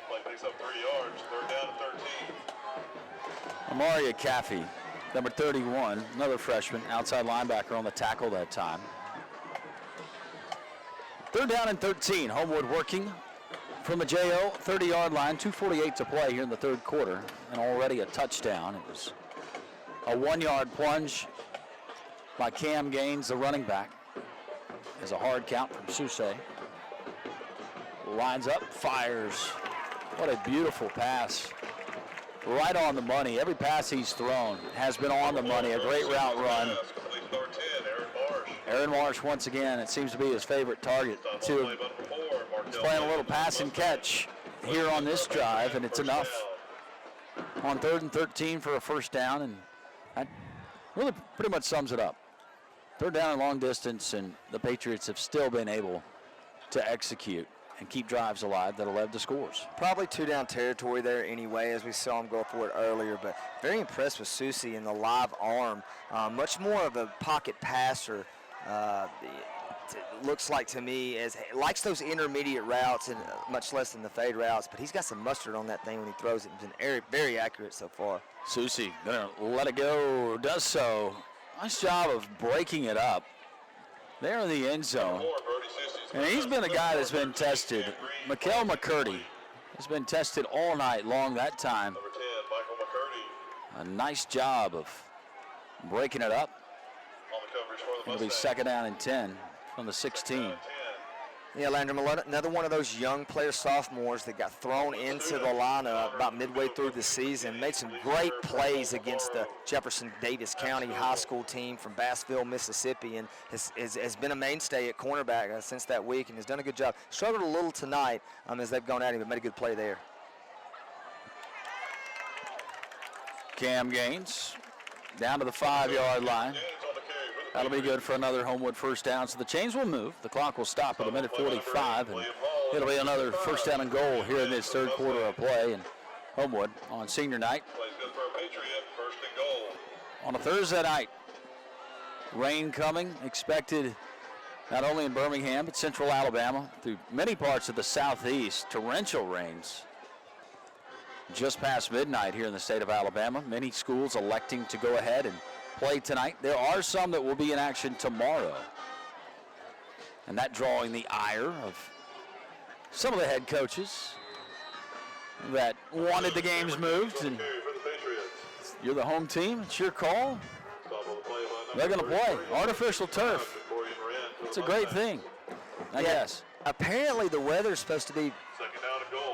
Speaker 3: Play picks up 3 yards, 3rd down and 13.
Speaker 1: Amari Caffey, number 31, another freshman, outside linebacker on the tackle that time. 3rd down and 13. Homewood working from the JO 30-yard line. 2:48 to play here in the 3rd quarter, and already a touchdown. It was a 1-yard plunge by Cam Gaines, the running back. As a hard count from Susay. Lines up, fires. What a beautiful pass. Right on the money. Every pass he's thrown has been on the money. A great route run. Aaron Marsh, once again, it seems to be his favorite target, too. He's playing a little pass and catch here on this drive, and it's enough. On 3rd and 13 for a first down, and that really pretty much sums it up. 3rd down and long distance, and the Patriots have still been able to execute and keep drives alive that have led to scores.
Speaker 2: Probably 2-down territory there anyway, as we saw him go for it earlier, but very impressed with Susie in the live arm. Much more of a pocket passer, it looks like to me, as likes those intermediate routes and much less than the fade routes, but he's got some mustard on that thing when he throws it. He's been very, very accurate so far.
Speaker 1: Susie gonna let it go, does so. Nice job of breaking it up there in the end zone. And he's been a guy that's been tested. Mikael McCurdy has been tested all night long that time.
Speaker 3: Number 10, Michael McCurdy.
Speaker 1: A nice job of breaking it up.
Speaker 3: On the coverage for the
Speaker 1: It'll be 2nd down and 10 from the 16.
Speaker 2: Yeah, Landrum, another one of those young player sophomores that got thrown into the lineup about midway through the season. Made some great plays against the Jefferson Davis County High School team from Bassville, Mississippi, and has been a mainstay at cornerback since that week and has done a good job. Struggled a little tonight as they've gone at him, but made a good play there.
Speaker 1: Cam Gaines down to the 5-yard line. That'll be good for another Homewood first down. So the chains will move. The clock will stop at 1:45, and it'll be another first down and goal here in this 3rd quarter of play. And Homewood on senior night.
Speaker 3: Plays good for a Patriot, 1st and goal.
Speaker 1: On a Thursday night. Rain coming, expected not only in Birmingham, but central Alabama, through many parts of the southeast. Torrential rains just past midnight here in the state of Alabama. Many schools electing to go ahead and play tonight. There are some that will be in action tomorrow. And that drawing the ire of some of the head coaches that wanted the games moved. And you're the home team. It's your call. They're going to play. Artificial turf. It's a great thing, I guess.
Speaker 2: Apparently the weather's supposed to be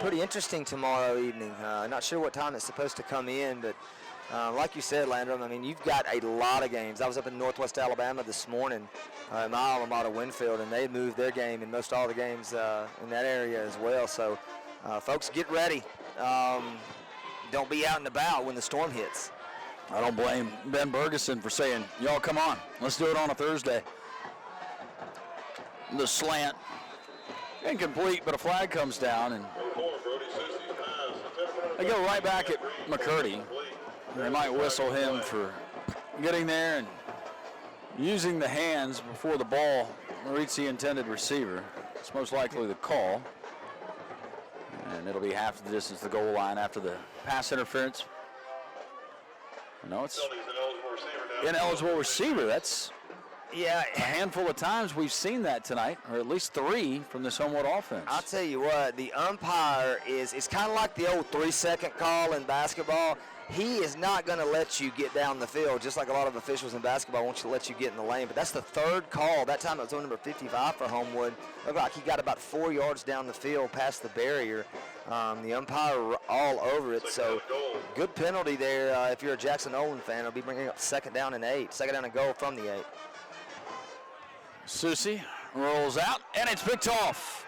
Speaker 2: pretty interesting tomorrow evening. Not sure what time it's supposed to come in, but like you said, Landrum, I mean, you've got a lot of games. I was up in Northwest Alabama this morning, my alma mater, Winfield, and they moved their game in most all the games in that area as well. So, folks, get ready. Don't be out and about when the storm hits.
Speaker 1: I don't blame Ben Bergeson for saying, y'all come on, let's do it on a Thursday. The slant, incomplete, but a flag comes down, and they go right back at McCurdy. They might whistle him for getting there and using the hands before the ball reached the intended receiver. It's most likely the call. And it'll be half the distance to the goal line after the pass interference. No, it's ineligible receiver. That's a handful of times we've seen that tonight, or at least 3 from this Homewood offense.
Speaker 2: I'll tell you what, the umpire is kind of like the old 3-second call in basketball. he is not going to let you get down the field, just like a lot of officials in basketball want you to let you get in the lane. But that's the third call. That time it was on number 55 for Homewood. Looked like he got about 4 yards down the field past the barrier. The umpire all over it. So good penalty there. If you're a Jackson Olin fan, it'll be bringing up 2nd down and 8. 2nd down and goal from the 8.
Speaker 1: Susie rolls out, and it's picked off.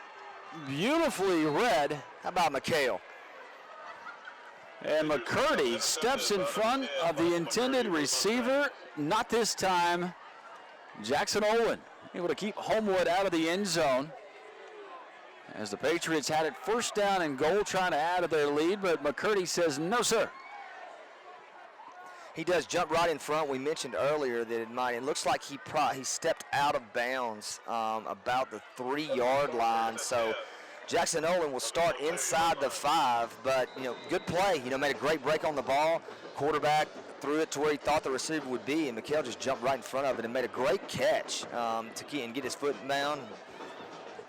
Speaker 1: Beautifully read.
Speaker 2: How about McHale?
Speaker 1: And McCurdy steps in front of the intended receiver. Not this time. Jackson Olin able to keep Homewood out of the end zone, as the Patriots had it 1st down and goal, trying to add to their lead, but McCurdy says no, sir.
Speaker 2: He does jump right in front. We mentioned earlier that it looks like he stepped out of bounds about the 3-yard line. So Jackson Olin will start inside the 5, but good play. Made a great break on the ball. Quarterback threw it to where he thought the receiver would be, and McHale just jumped right in front of it and made a great catch to get his foot down.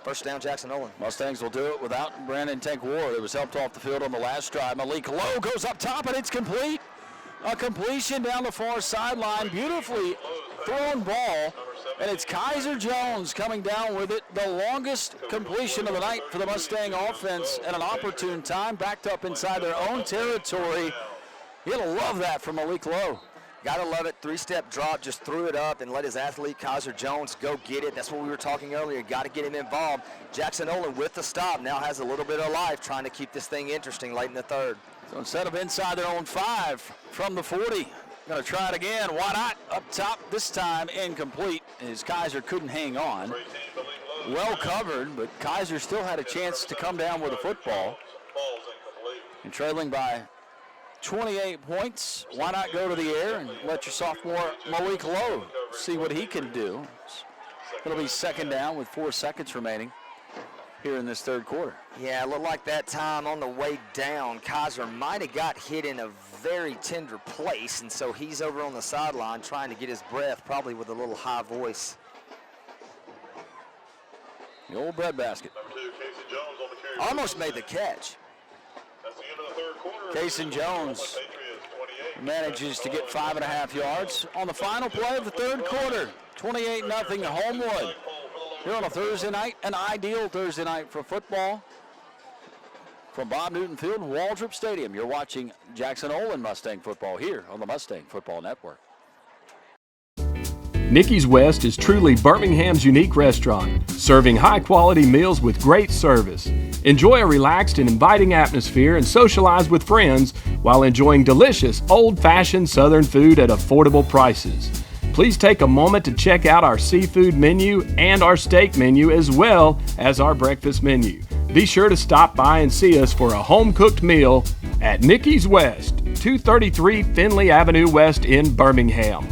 Speaker 2: 1st down, Jackson Olin.
Speaker 1: Mustangs will do it without Brandon Tank Ward. It was helped off the field on the last drive. Malik Lowe goes up top, and it's complete. A completion down the far sideline. Beautifully thrown ball. And it's Kaiser Jones coming down with it. The longest completion of the night for the Mustang offense at an opportune time. Backed up inside their own territory. You'll love that from Malik Lowe.
Speaker 2: Gotta love it. 3-step drop, just threw it up and let his athlete Kaiser Jones go get it. That's what we were talking earlier. Got to get him involved. Jackson Olin with the stop now has a little bit of life, trying to keep this thing interesting late in the 3rd.
Speaker 1: So instead of inside their own 5 from the 40, going to try it again. Why not? Up top, this time incomplete, as Kaiser couldn't hang on. Well covered, but Kaiser still had a chance to come down with the football. And trailing by 28 points, why not go to the air and let your sophomore Malik Lowe see what he can do. It'll be 2nd down with 4 seconds remaining here in this 3rd quarter.
Speaker 2: Yeah, it looked like that time on the way down, Kaiser might have got hit in a very tender place, and so he's over on the sideline trying to get his breath, probably with a little high voice.
Speaker 1: The old breadbasket.
Speaker 2: Almost made the catch.
Speaker 1: Kason Jones manages to get 5.5 yards on the final play of the 3rd quarter. 28-0 Homewood. Here on a Thursday night, an ideal Thursday night for football. From Bob Newton Field, Waldrop Stadium, you're watching Jackson Olin Mustang football here on the Mustang Football Network.
Speaker 11: Nicky's West is truly Birmingham's unique restaurant, serving high-quality meals with great service. Enjoy a relaxed and inviting atmosphere and socialize with friends while enjoying delicious, old-fashioned Southern food at affordable prices. Please take a moment to check out our seafood menu and our steak menu, as well as our breakfast menu. Be sure to stop by and see us for a home-cooked meal at Nicky's West, 233 Finley Avenue West in Birmingham.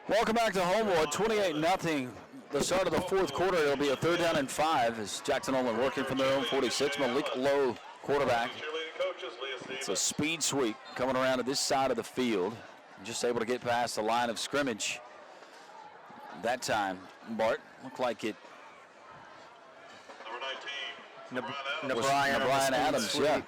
Speaker 1: Welcome back to Homewood, 28-0. The start of the 4th quarter, it'll be a 3rd down and 5 as Jackson Olin working from their own 46. Malik Lowe, quarterback. It's a speed sweep coming around to this side of the field. Just able to get past the line of scrimmage. That time, Bart, looked like it.
Speaker 2: Brian Adams,
Speaker 1: yeah.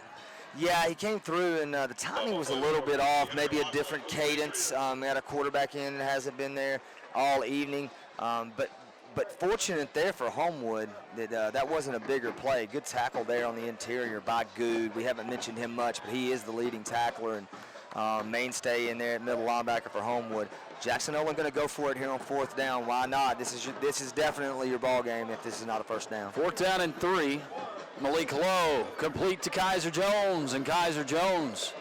Speaker 2: Yeah, he came through, and the timing was a little bit off, maybe a different cadence. We had a quarterback in that hasn't been there all evening. But fortunate there for Homewood that that wasn't a bigger play. Good tackle there on the interior by Good. We haven't mentioned him much, but he is the leading tackler and mainstay in there at middle linebacker for Homewood. Jackson Olin going to go for it here on 4th down. Why not? This is definitely your ball game if this is not a 1st down.
Speaker 1: 4th down and 3. Malik Lowe complete to Kaiser Jones, and Kaiser Jones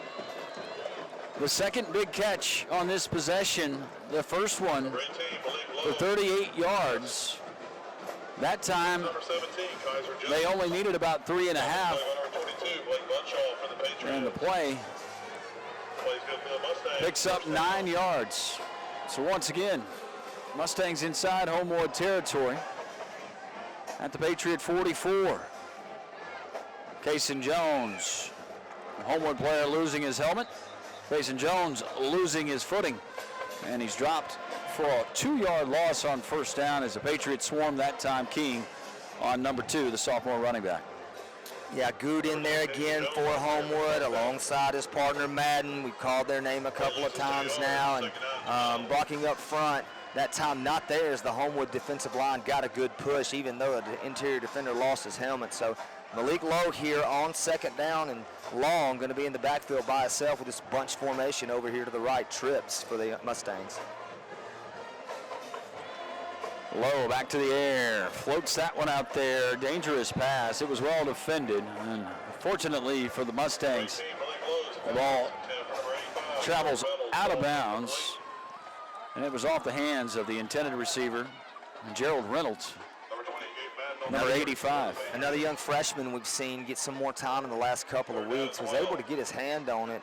Speaker 1: The second big catch on this possession, the first one for 38 yards. That time, they only needed about 3.5. And the play picks up 9 yards. So once again, Mustangs inside Homewood territory at the Patriot 44. Kaysen Jones, Homewood player, losing his helmet. Kaysen Jones losing his footing, and he's dropped for a 2-yard loss on first down as the Patriots swarm that time, keying on number 2, the sophomore running back.
Speaker 2: Yeah, Good in there again for Homewood alongside his partner Madden. We've called their name a couple of times now, and blocking up front. That time not there as the Homewood defensive line got a good push, even though the interior defender lost his helmet. So Malik Lowe here on second down and long, going to be in the backfield by himself with this bunch formation over here to the right, trips for the Mustangs.
Speaker 1: Lowe back to the air, floats that one out there, dangerous pass. It was well defended, and fortunately for the Mustangs, the ball travels out of bounds, and it was off the hands of the intended receiver, Gerald Reynolds, number 85.
Speaker 2: Another young freshman we've seen get some more time in the last couple of weeks, was able to get his hand on it.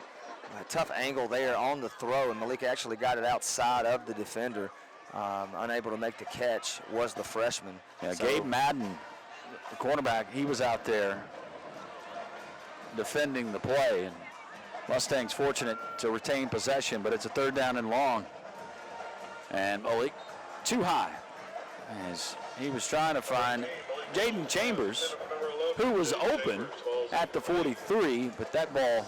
Speaker 2: A tough angle there on the throw, and Malik actually got it outside of the defender. Unable to make the catch was the freshman.
Speaker 1: Yeah, so Gabe Madden, the quarterback, he was out there defending the play. And Mustangs fortunate to retain possession, but it's a third down and long. And Malik too high as he was trying to find Jaden Chambers, who was open at the 43, but that ball,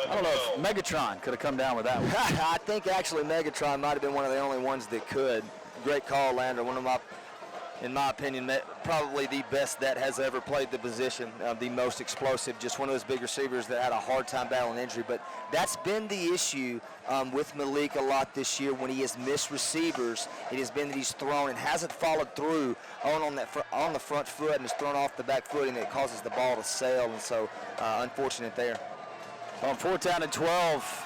Speaker 1: I don't know if Megatron could have come down with that one.
Speaker 2: I think actually Megatron might have been one of the only ones that could. Great call, Lander. One of my, in my opinion, probably the best that has ever played the position, the most explosive, just one of those big receivers that had a hard time battling injury. But that's been the issue with Malik a lot this year when he has missed receivers. It has been that he's thrown and hasn't followed through on the front foot and is thrown off the back foot, and it causes the ball to sail, and so unfortunate there.
Speaker 1: On 4th down and 12,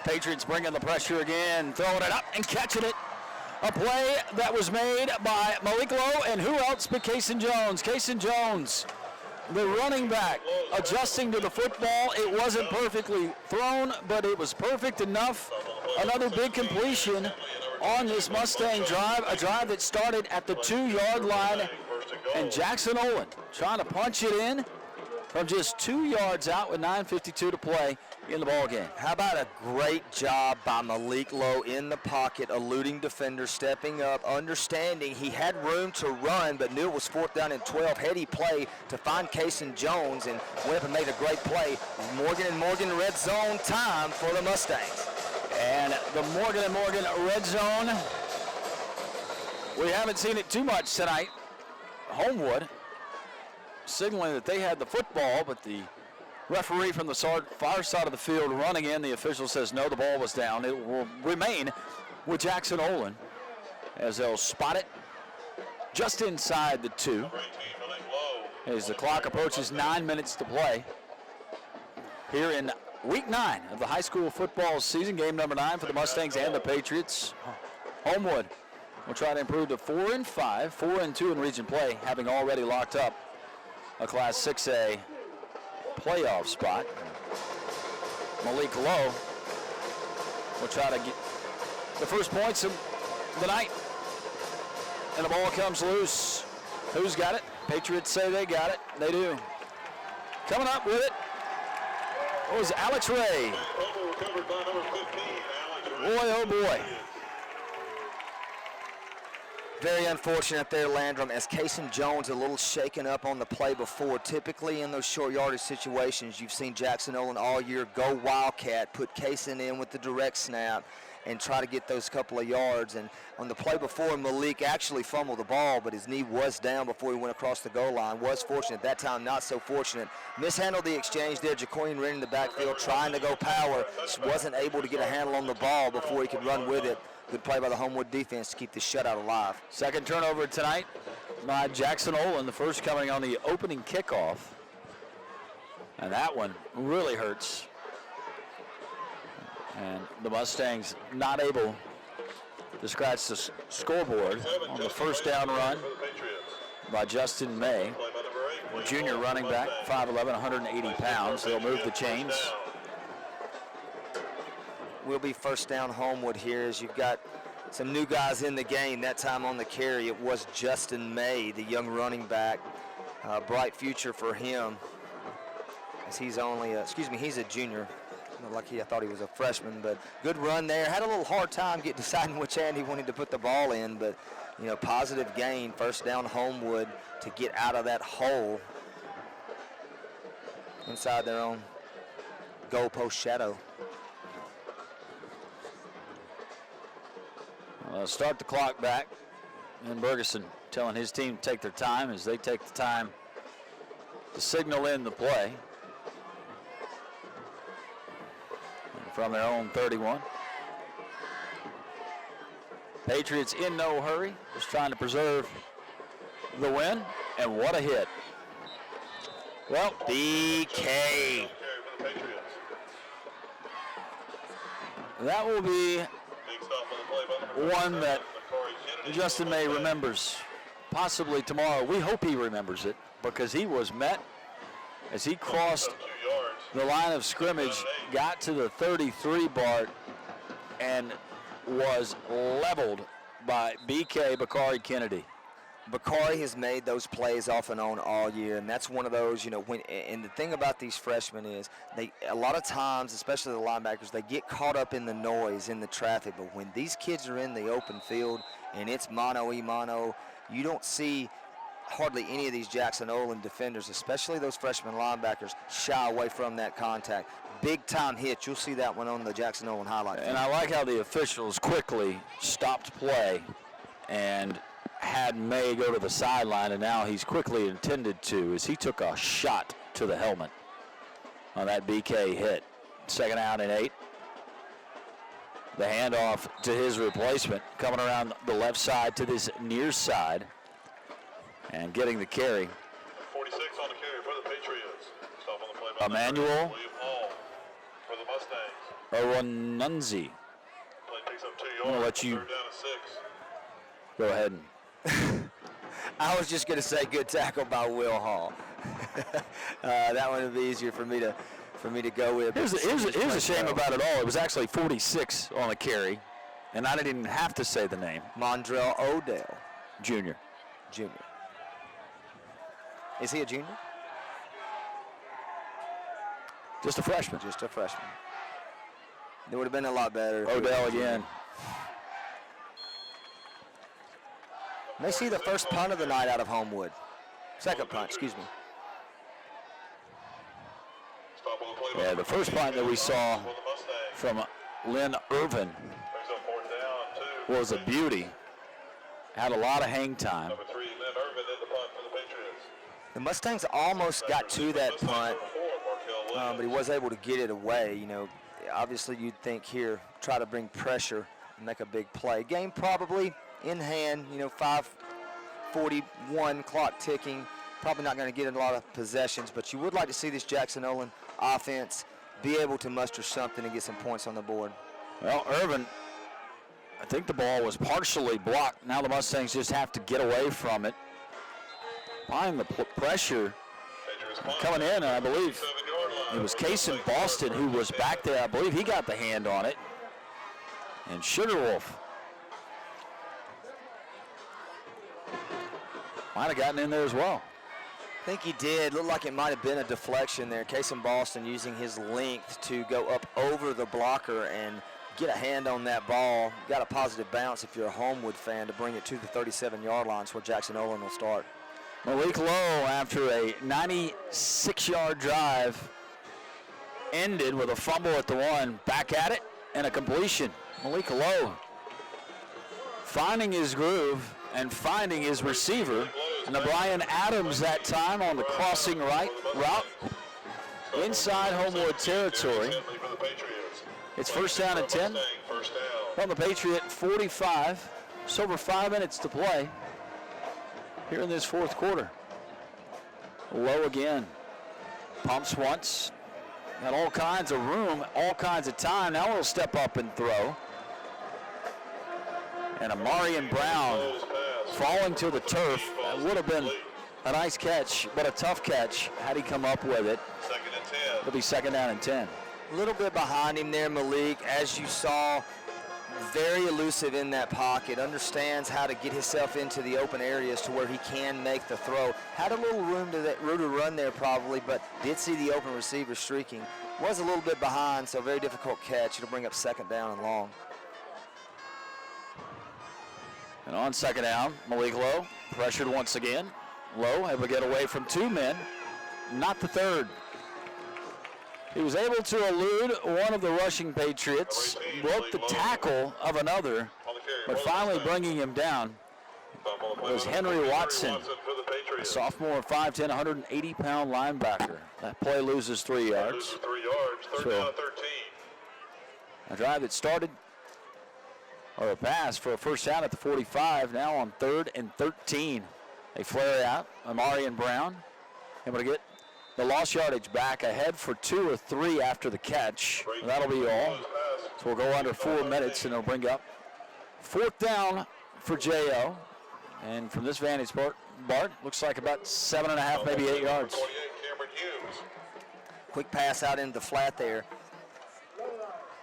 Speaker 1: Patriots bringing the pressure again, throwing it up and catching it. A play that was made by Malik Lowe, and who else but Kaysen Jones. Kaysen Jones, the running back, adjusting to the football. It wasn't perfectly thrown, but it was perfect enough. Another big completion on this Mustang drive, a drive that started at the 2-yard line, and Jackson Olin trying to punch it in from just 2 yards out with 9:52 to play in the ball game.
Speaker 2: How about a great job by Malik Lowe in the pocket, eluding defenders, stepping up, understanding he had room to run, but knew it was 4th down and 12. Heady play to find Kaysen Jones, and went up and made a great play. Morgan and Morgan red zone time for the Mustangs.
Speaker 1: And the Morgan and Morgan red zone, we haven't seen it too much tonight. Homewood signaling that they had the football, but the referee from the far side of the field running in, the official says no, the ball was down. It will remain with Jackson Olin as they'll spot it just inside the 2 as the clock approaches 9 minutes to play here in week 9 of the high school football season, game number 9 for the Mustangs and the Patriots. Homewood will try to improve to 4-5, 4-2 in region play, having already locked up a Class 6A playoff spot. Malik Lowe will try to get the first points of the night. And the ball comes loose. Who's got it? Patriots say they got it. They do. Coming up with it was Alex Ray. Boy, oh boy.
Speaker 2: Very unfortunate there, Landrum, as Kaysen Jones a little shaken up on the play before. Typically in those short yardage situations, you've seen Jackson Olin all year go Wildcat, put Kaysen in with the direct snap, and try to get those couple of yards. And on the play before, Malik actually fumbled the ball, but his knee was down before he went across the goal line. Was fortunate. That time, not so fortunate. Mishandled the exchange there. Jacoin ran in the backfield trying to go power. Just wasn't able to get a handle on the ball before he could run with it. Good play by the Homewood defense to keep the shutout alive.
Speaker 1: Second turnover tonight by Jackson Olin, the first coming on the opening kickoff. And that one really hurts. And the Mustangs not able to scratch the scoreboard on the first down run by Justin May, junior running back, 5'11", 180 pounds. They'll move the chains.
Speaker 2: Will be first down Homewood here as you've got some new guys in the game. That time on the carry, it was Justin May, the young running back. Bright future for him as he's only, he's a junior. Not like I thought he was a freshman, but good run there. Had a little hard time deciding which hand he wanted to put the ball in, but positive gain, first down Homewood to get out of that hole inside their own goalpost shadow.
Speaker 1: Start the clock back, and Bergeson telling his team to take their time as they take the time to signal in the play. And from their own 31. Patriots in no hurry, just trying to preserve the win, and what a hit. Well,
Speaker 2: BK.
Speaker 1: That will be one that Justin May remembers, possibly tomorrow. We hope he remembers it because he was met as he crossed the line of scrimmage, got to the 33, Bart, and was leveled by BK Bakari Kennedy.
Speaker 2: Bakari has made those plays off and on all year, and that's one of those, and the thing about these freshmen is a lot of times, especially the linebackers, they get caught up in the noise, in the traffic, but when these kids are in the open field and it's mano-a-mano, you don't see hardly any of these Jackson Olin defenders, especially those freshman linebackers, shy away from that contact. Big time hit. You'll see that one on the Jackson Olin highlight.
Speaker 1: And I like how the officials quickly stopped play and had May go to the sideline, and now he's quickly intended to as he took a shot to the helmet on that BK hit. Second out and 8. The handoff to his replacement, coming around the left side to this near side and getting the carry.
Speaker 3: 46 on the carry for the Patriots. Stop on the play by
Speaker 1: Emmanuel
Speaker 3: William Hall for the Mustangs.
Speaker 1: Oronunzi.
Speaker 3: Play takes up 2 yards.
Speaker 1: I'm going to let you
Speaker 3: Third down and 6.
Speaker 1: go ahead and
Speaker 2: I was just going to say good tackle by Will Hall. That one would be easier for me to go with.
Speaker 1: Here's a shame about it all. It was actually 46 on the carry, and I didn't even have to say the name.
Speaker 2: Mondrell Odell.
Speaker 1: Junior.
Speaker 2: Is he a junior?
Speaker 1: Just a freshman.
Speaker 2: It would have been a lot better.
Speaker 1: Odell again.
Speaker 2: May see the first punt of the night out of Homewood. Second punt, excuse me.
Speaker 1: Yeah, the first punt that we saw from Lynn Irvin was a beauty. Had a lot of hang time.
Speaker 3: Number 3, Lynn Irvin in the punt for the Patriots.
Speaker 2: The Mustangs almost got to that punt, but he was able to get it away. Obviously you'd think here, try to bring pressure and make a big play. Game probably in hand, 5:41 clock ticking. Probably not going to get a lot of possessions, but you would like to see this Jackson Olin offense be able to muster something and get some points on the board.
Speaker 1: Well, Irvin, I think the ball was partially blocked. Now the Mustangs just have to get away from it. Applying the pressure coming in, and I believe it was Kason Boston who was back there. I believe he got the hand on it. And Sugarwolf might have gotten in there as well.
Speaker 2: I think he did. Looked like it might have been a deflection there. Kason Boston using his length to go up over the blocker and get a hand on that ball. Got a positive bounce if you're a Homewood fan to bring it to the 37-yard line where Jackson Olin will start.
Speaker 1: Malik Lowe, after a 96-yard drive, ended with a fumble at the 1. Back at it and a completion. Malik Lowe finding his groove and finding his receiver. And Brian Adams that time on the crossing right route inside Homewood territory. It's first down and 10 on the Patriot 45. It's over 5 minutes to play here in this fourth quarter. Low again. Pumps once. Got all kinds of room, all kinds of time. Now he'll step up and throw. And Amarian Brown falling to the turf. That would have been a nice catch, but a tough catch had he come up with it.
Speaker 3: Second and 10.
Speaker 1: It'll be 2nd down and 10.
Speaker 2: A little bit behind him there, Malik, as you saw, very elusive in that pocket, understands how to get himself into the open areas to where he can make the throw. Had a little room to run there probably, but did see the open receiver streaking. Was a little bit behind, so very difficult catch. It'll bring up 2nd down and long.
Speaker 1: And on 2nd down, Malik Lowe pressured once again. Lowe able to get away from 2 men, not the 3rd. He was able to elude one of the rushing Patriots, broke the tackle of another, but finally bringing him down was Henry Watson, a sophomore, 5'10", 180-pound linebacker. That play loses 3 yards.
Speaker 3: 3 yards, 3rd down, 13.
Speaker 1: A drive that started, or a pass for a first down at the 45, now on 3rd and 13. They flare out. Amarian Brown able to get the lost yardage back, ahead for 2 or 3 after the catch. That'll be all. So we'll go under 4 minutes, and it'll bring up 4th down for J.O. And from this vantage point, Bart, looks like about 7.5, maybe 8 yards.
Speaker 2: Quick pass out into the flat there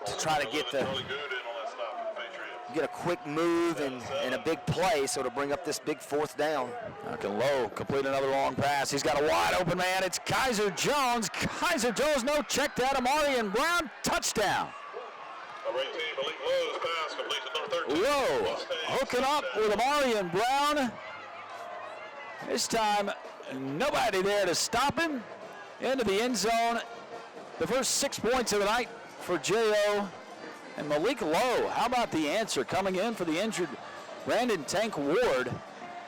Speaker 2: to try to get a quick move and a big play, so to bring up this big 4th down.
Speaker 1: Now can Lowe complete another long pass. He's got a wide open man. It's Kaiser Jones. Kaiser Jones, no check down. Amarian Brown, touchdown. Lowe hooking up with Amarian Brown. This time, nobody there to stop him. Into the end zone. The first 6 points of the night for J.O. And Malik Lowe, how about the answer coming in for the injured Brandon Tank Ward,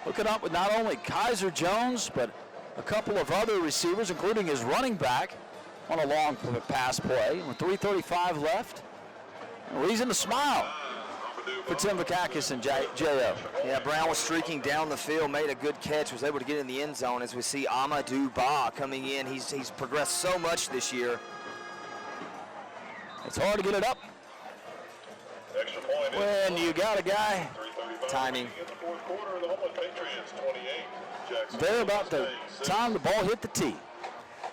Speaker 1: hooking up with not only Kaiser Jones, but a couple of other receivers, including his running back, on a long pass play with 3:35 left. A reason to smile for Tim Vakakis and J.O.
Speaker 2: Yeah, Brown was streaking down the field, made a good catch, was able to get in the end zone as we see Amadou Ba coming in. He's progressed so much this year.
Speaker 1: It's hard to get it up when you got a guy
Speaker 2: timing.
Speaker 1: There about the time the ball hit the tee.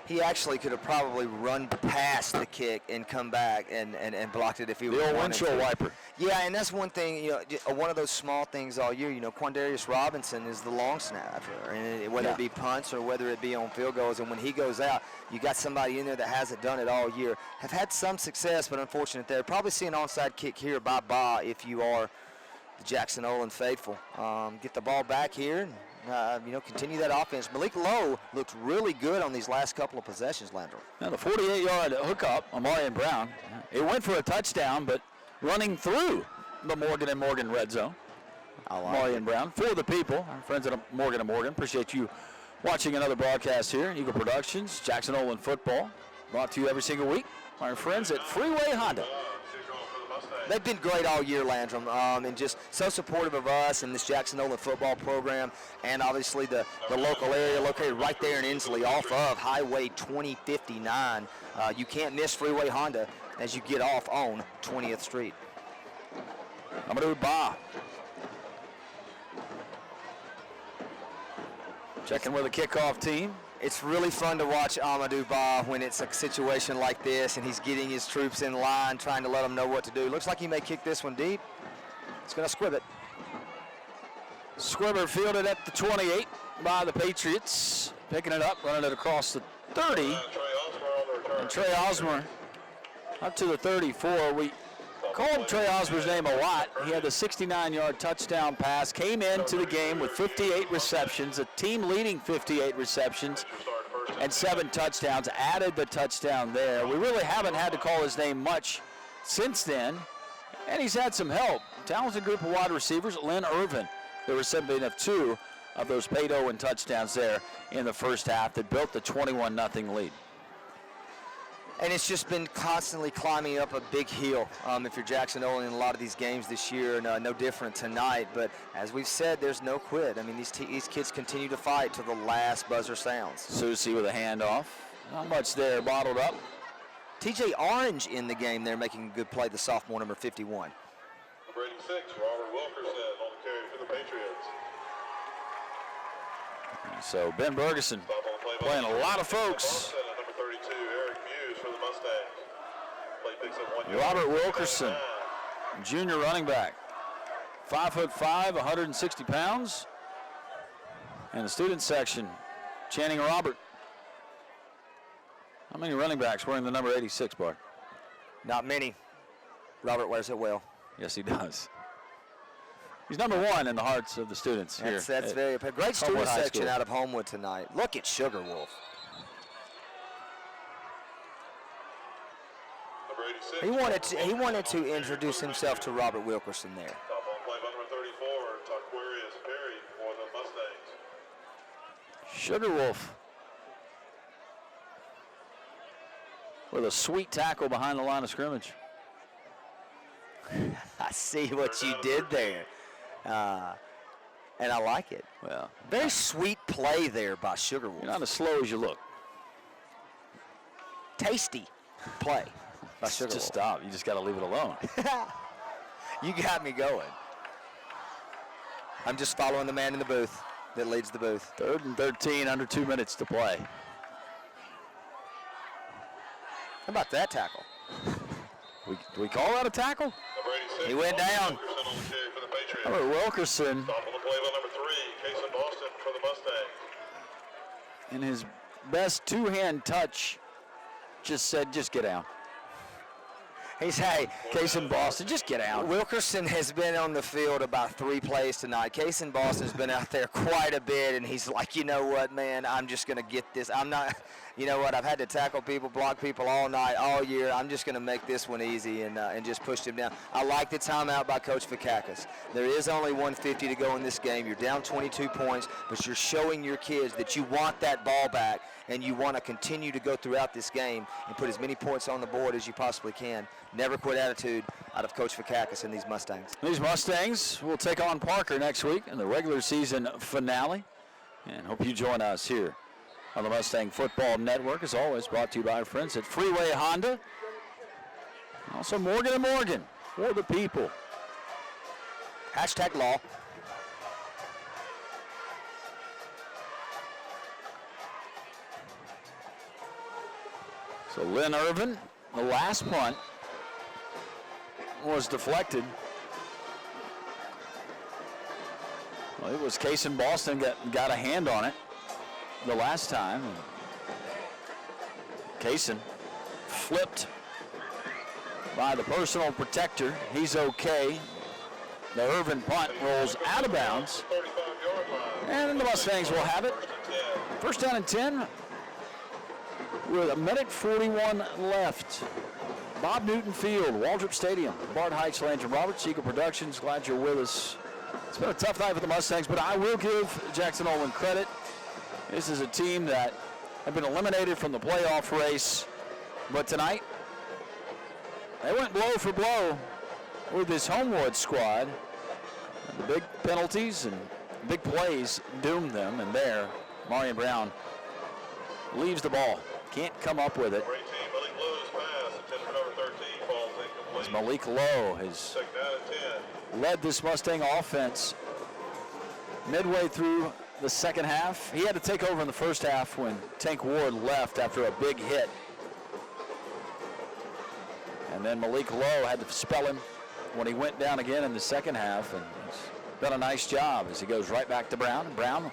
Speaker 2: He actually could have probably run past the kick and come back and blocked it if he would have wanted to.
Speaker 1: The old windshield wiper.
Speaker 2: Yeah, and that's one thing, one of those small things all year. Quandarius Robinson is the long snapper, and whether it be punts or whether it be on field goals. And when he goes out, you got somebody in there that hasn't done it all year. Have had some success, but unfortunate there. Probably see an onside kick here by Ba if you are the Jackson Olin faithful. Get the ball back here and continue that offense. Malik Lowe looked really good on these last couple of possessions, Landry.
Speaker 1: Now the 48-yard hookup, Amarian Brown. It went for a touchdown, but running through the Morgan & Morgan red zone. Amarian Brown, for the people, our friends at Morgan & Morgan. Appreciate you watching another broadcast here. Eagle Productions, Jackson Olin Football, brought to you every single week. Our friends at Freeway Honda.
Speaker 2: They've been great all year, Landrum, and just so supportive of us and this Jackson Olin football program, and obviously the local area located right there in Inslee off of Highway 2059. You can't miss Freeway Honda as you get off on 20th Street.
Speaker 1: Amadou Ba. Checking with the kickoff team.
Speaker 2: It's really fun to watch Amadou Ba when it's a situation like this and he's getting his troops in line, trying to let them know what to do. Looks like he may kick this one deep. It's going to squib it.
Speaker 1: Squibber fielded at the 28 by the Patriots. Picking it up, running it across the 30. And Trey Osmer up to the 34. We called Trey Osmer's name a lot. He had the 69-yard touchdown pass, came into the game with 58 receptions, a team-leading 58 receptions, and 7 touchdowns, added the touchdown there. We really haven't had to call his name much since then, and he's had some help. Talented group of wide receivers. Lynn Irvin, the recipient of 2 of those paid Owen touchdowns there in the first half that built the 21-0 lead.
Speaker 2: And it's just been constantly climbing up a big hill if you're Jackson Olin in a lot of these games this year. No different tonight. But as we've said, there's no quit. I mean, these kids continue to fight till the last buzzer sounds.
Speaker 1: Susie with a handoff. Not much there, bottled up.
Speaker 2: TJ Orange in the game there making a good play, the sophomore, number 51.
Speaker 3: Number 86, Robert Wilkerson on the carry for the Patriots.
Speaker 1: So Ben Bergeson playing a lot of folks.
Speaker 3: Number 32, Eric Muse for the Mustangs. Play picks up 1 yard.
Speaker 1: Robert Wilkerson, junior running back. 5'5", 160 pounds. And the student section, Channing Robert. How many running backs wearing the number 86, Bart?
Speaker 2: Not many. Robert wears it well.
Speaker 1: Yes, he does. He's number 1 in the hearts of the students here.
Speaker 2: That's very great student section out of Homewood tonight. Look at Sugar Wolf. He wanted to introduce himself to Robert Wilkerson there.
Speaker 3: Top on play by number 34, Taquarius Perry for the Mustangs.
Speaker 1: Sugar Wolf with a sweet tackle behind the line of scrimmage.
Speaker 2: I see what you did there. And I like it.
Speaker 1: Well,
Speaker 2: very sweet play there by Sugar Wolf.
Speaker 1: You're not as slow as you look.
Speaker 2: Tasty play by Sugar Wolf.
Speaker 1: Just stop. You just got to leave it alone.
Speaker 2: You got me going. I'm just following the man in the booth that leads the booth.
Speaker 1: 3rd and 13, under 2 minutes to play.
Speaker 2: How about that tackle?
Speaker 1: Do we call that a tackle?
Speaker 2: He went down.
Speaker 1: Robert Wilkerson.
Speaker 3: Stop on the play by number 3, Casey Boston for the Mustangs.
Speaker 1: In his best two-hand touch, just said, just get down.
Speaker 2: He's, hey,
Speaker 1: Casey Boston, just get out.
Speaker 2: Wilkerson has been on the field about 3 plays tonight. Casey Boston's been out there quite a bit, and he's like, you know what, man, I'm just going to get this. I'm not, you know what, I've had to tackle people, block people all night, all year. I'm just going to make this one easy and just push him down. I like the timeout by Coach Fakakis. There is only 150 to go in this game. You're down 22 points, but you're showing your kids that you want that ball back and you want to continue to go throughout this game and put as many points on the board as you possibly can. Never quit attitude out of Coach Fakakis and these Mustangs.
Speaker 1: These Mustangs will take on Parker next week in the regular season finale. And hope you join us here on the Mustang Football Network, as always, brought to you by our friends at Freeway Honda. Also Morgan & Morgan, for the people.
Speaker 2: Hashtag law.
Speaker 1: So Lynn Irvin, the last punt was deflected. Well, it was Casey Boston got a hand on it the last time. Casey flipped by the personal protector. He's okay. The Irvin punt rolls out of bounds. And the Mustangs will have it. First down and 10 with 1:41 left. Bob Newton Field, Waldrop Stadium, Bart Heights, Landry Roberts, Eagle Productions. Glad you're with us. It's been a tough night for the Mustangs, but I will give Jackson Olin credit. This is a team that have been eliminated from the playoff race, but tonight they went blow for blow with this Homewood squad. And the big penalties and big plays doomed them, and there, Marion Brown leaves the ball. Can't come up with it. As Malik Lowe has led this Mustang offense midway through the second half. He had to take over in the first half when Tank Ward left after a big hit. And then Malik Lowe had to spell him when he went down again in the second half. And he's done a nice job as he goes right back to Brown. Brown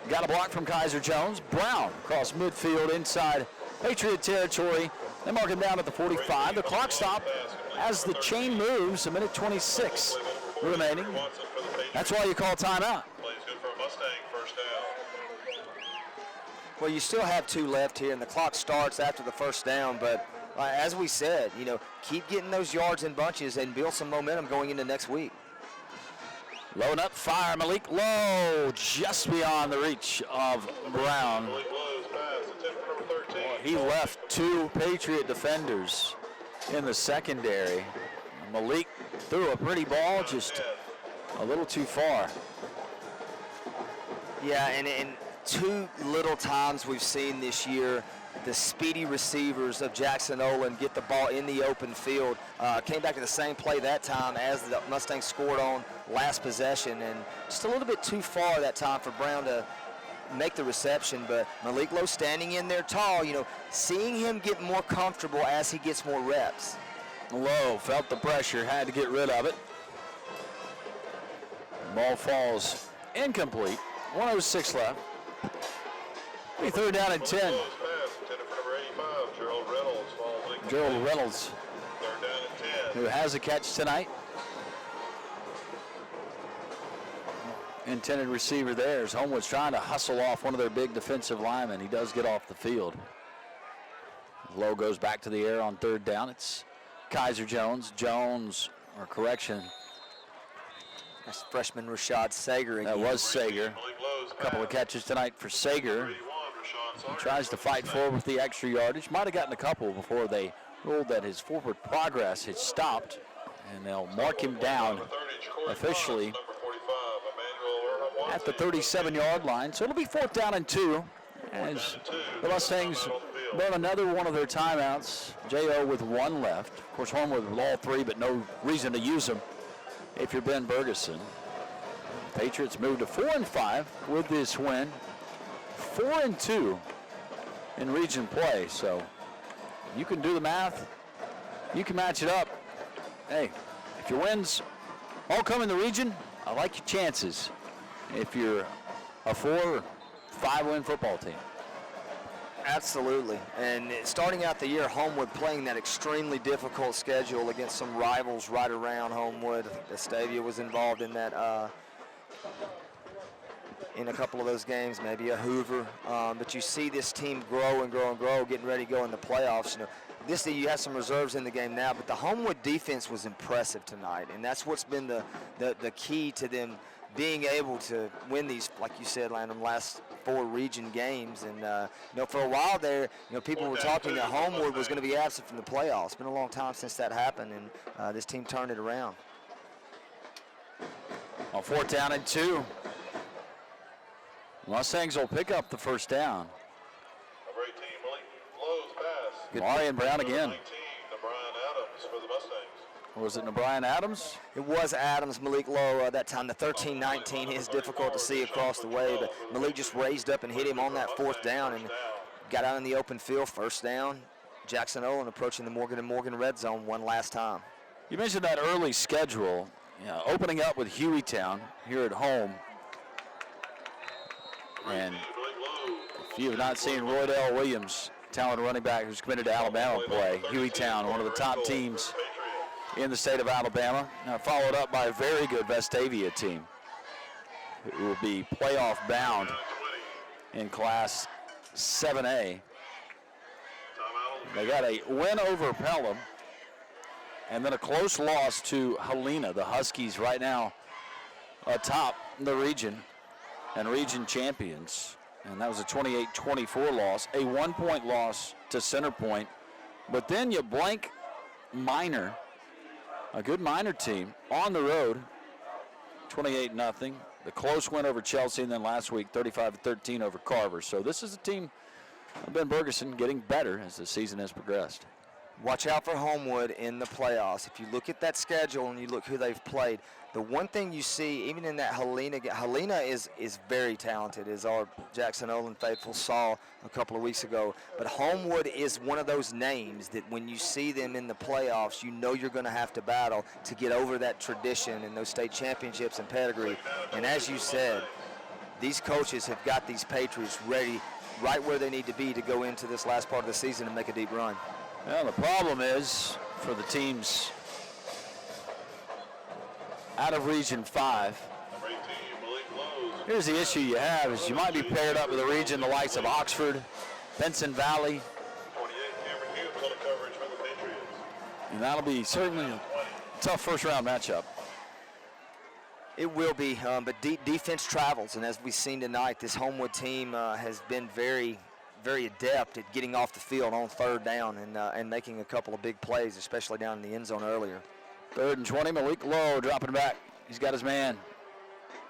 Speaker 1: got a block from Kaiser Jones. Brown across midfield inside Patriot territory. They mark him down at the 45. The clock stopped as the chain moves, 1:26 remaining. That's why you call timeout.
Speaker 2: Well, you still have 2 left here, and the clock starts after the first down. But as we said, you know, keep getting those yards in bunches and build some momentum going into next week.
Speaker 1: Loading up, fire, Malik Lowe, just beyond the reach of Brown. He left 2 Patriot defenders in the secondary. Malik threw a pretty ball, just a little too far.
Speaker 2: Yeah, and two little times we've seen this year the speedy receivers of Jackson Olin get the ball in the open field. Came back to the same play that time as the Mustangs scored on last possession, and just a little bit too far that time for Brown to make the reception. But Malik Lowe standing in there tall, seeing him get more comfortable as he gets more reps.
Speaker 1: Lowe felt the pressure, had to get rid of it. Ball falls incomplete. 1:06 left. Be third down and 10. Gerald Reynolds, who has a catch tonight. Intended receiver there as Homewood's trying to hustle off one of their big defensive linemen. He does get off the field. Lowe goes back to the air on third down. It's Kaiser Jones.
Speaker 2: That's freshman Rashad Sager again.
Speaker 1: That was Sager. A couple of catches tonight for Sager. He tries to fight forward with the extra yardage. Might have gotten a couple before they ruled that his forward progress had stopped. And they'll mark him down officially at the 37-yard line. So it'll be fourth down and 2 as the Mustangs burn another one of their timeouts. J.O. with one left. Of course, Homewood with all three, but no reason to use them if you're Ben Bergeson. Patriots move to 4-5 with this win. 4-2 in region play. So you can do the math. You can match it up. Hey, if your wins all come in the region, I like your chances. If you're a 4 or 5 win football team.
Speaker 2: Absolutely. And starting out the year, Homewood playing that extremely difficult schedule against some rivals right around Homewood. I think Estavia was involved in that, in a couple of those games, maybe a Hoover. But you see this team grow and grow and grow, getting ready to go in the playoffs. This year you have some reserves in the game now, but the Homewood defense was impressive tonight, and that's what's been the key to them being able to win these, like you said, Landon, last 4 region games. And for a while there, people were talking that Homewood was going to be absent from the playoffs. It's been a long time since that happened, and this team turned it around.
Speaker 1: On fourth down and 2, Mustangs will pick up the first down.
Speaker 3: Number 18, Malik Lowe's pass.
Speaker 1: Marion Brown again.
Speaker 3: 19, Brian Adams for the Mustangs.
Speaker 1: Was it Brian Adams?
Speaker 2: It was Adams, Malik Lowe that time. The 13-19 is difficult to see across the way, but Malik just raised up and hit him on that fourth down and got out in the open field. First down. Jackson Olin approaching the Morgan & Morgan red zone one last time.
Speaker 1: You mentioned that early schedule, opening up with Hueytown here at home. And if you have not seen Roydell Williams, talented running back who's committed to Alabama play, Hueytown, one of the top teams in the state of Alabama, followed up by a very good Vestavia team who will be playoff bound in Class 7A. They got a win over Pelham and then a close loss to Helena. The Huskies right now atop the region and region champions. And that was a 28-24 loss, a 1-point loss to Centerpoint. But then you blank Minor, a good Minor team, on the road, 28-0. The close win over Chelsea, and then last week, 35-13 over Carver. So this is a team of Ben Bergeson getting better as the season has progressed.
Speaker 2: Watch out for Homewood in the playoffs. If you look at that schedule and you look who they've played, the one thing you see, even in that Helena is very talented, as our Jackson Olin faithful saw a couple of weeks ago. But Homewood is one of those names that when you see them in the playoffs, you know you're going to have to battle to get over that tradition and those state championships and pedigree. And as you said, these coaches have got these Patriots ready right where they need to be to go into this last part of the season and make a deep run.
Speaker 1: Well, the problem is for the teams out of Region 5. Here's the issue you have is you might be paired up with a region the likes of Oxford, Benson Valley. And that'll be certainly a tough first-round matchup.
Speaker 2: It will be, but defense travels, and as we've seen tonight, this Homewood team has been very, very adept at getting off the field on third down and making a couple of big plays, especially down in the end zone earlier.
Speaker 1: 3rd and 20, Malik Lowe dropping back. He's got his man.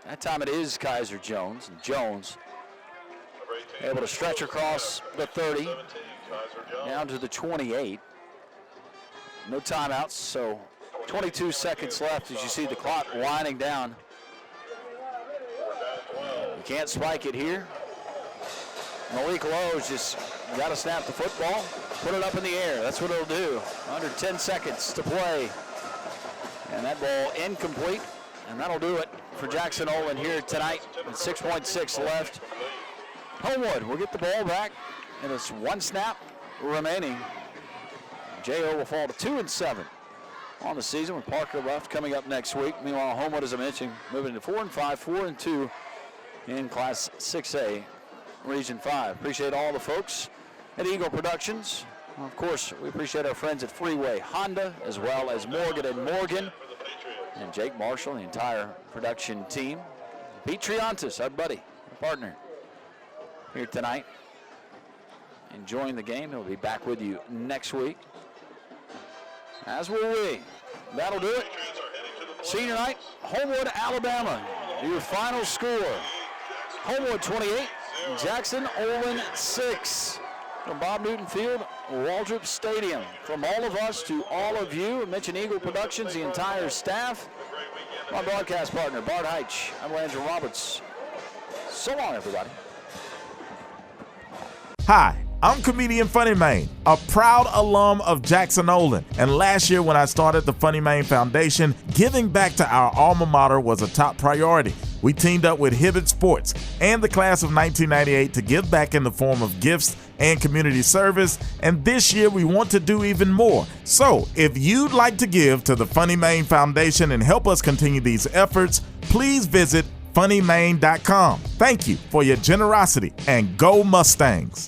Speaker 1: That time it is Kaiser Jones, and Jones Able to stretch across the 30, down to the 28. No timeouts, so 22 seconds left as you see the clock winding down. You can't spike it here. Malik Lowe's just got to snap the football, put it up in the air. That's what it'll do. Under 10 seconds to play. And that ball incomplete, and that'll do it for Jackson Olin here tonight with 6.6 left. Homewood will get the ball back, and it's one snap remaining. J.O. will fall to 2-7 on the season with Parker left coming up next week. Meanwhile, Homewood, as I mentioned, moving to 4-5, 4-2 in Class 6A, Region 5. Appreciate all the folks at Eagle Productions. Of course, we appreciate our friends at Freeway Honda, as well as Morgan & Morgan, and Jake Marshall, the entire production team. Pete Triantis, our buddy, our partner, here tonight, enjoying the game. He'll be back with you next week, as will we. That'll do it. Senior night, Homewood, Alabama. Your final score, Homewood 28, Jackson Olin 6. From Bob Newton Field, Waldrop Stadium. From all of us to all of you, mention Eagle Productions, the entire staff. My broadcast partner, Bart Heitch. I'm Landry Roberts. So long, everybody.
Speaker 13: Hi, I'm comedian Funny Mane, a proud alum of Jackson Olin. And last year when I started the Funny Mane Foundation, giving back to our alma mater was a top priority. We teamed up with Hibbett Sports and the class of 1998 to give back in the form of gifts and community service, and this year we want to do even more. So if you'd like to give to the Funny Mane Foundation and help us continue these efforts, please visit funnymane.com. Thank you for your generosity, and go Mustangs.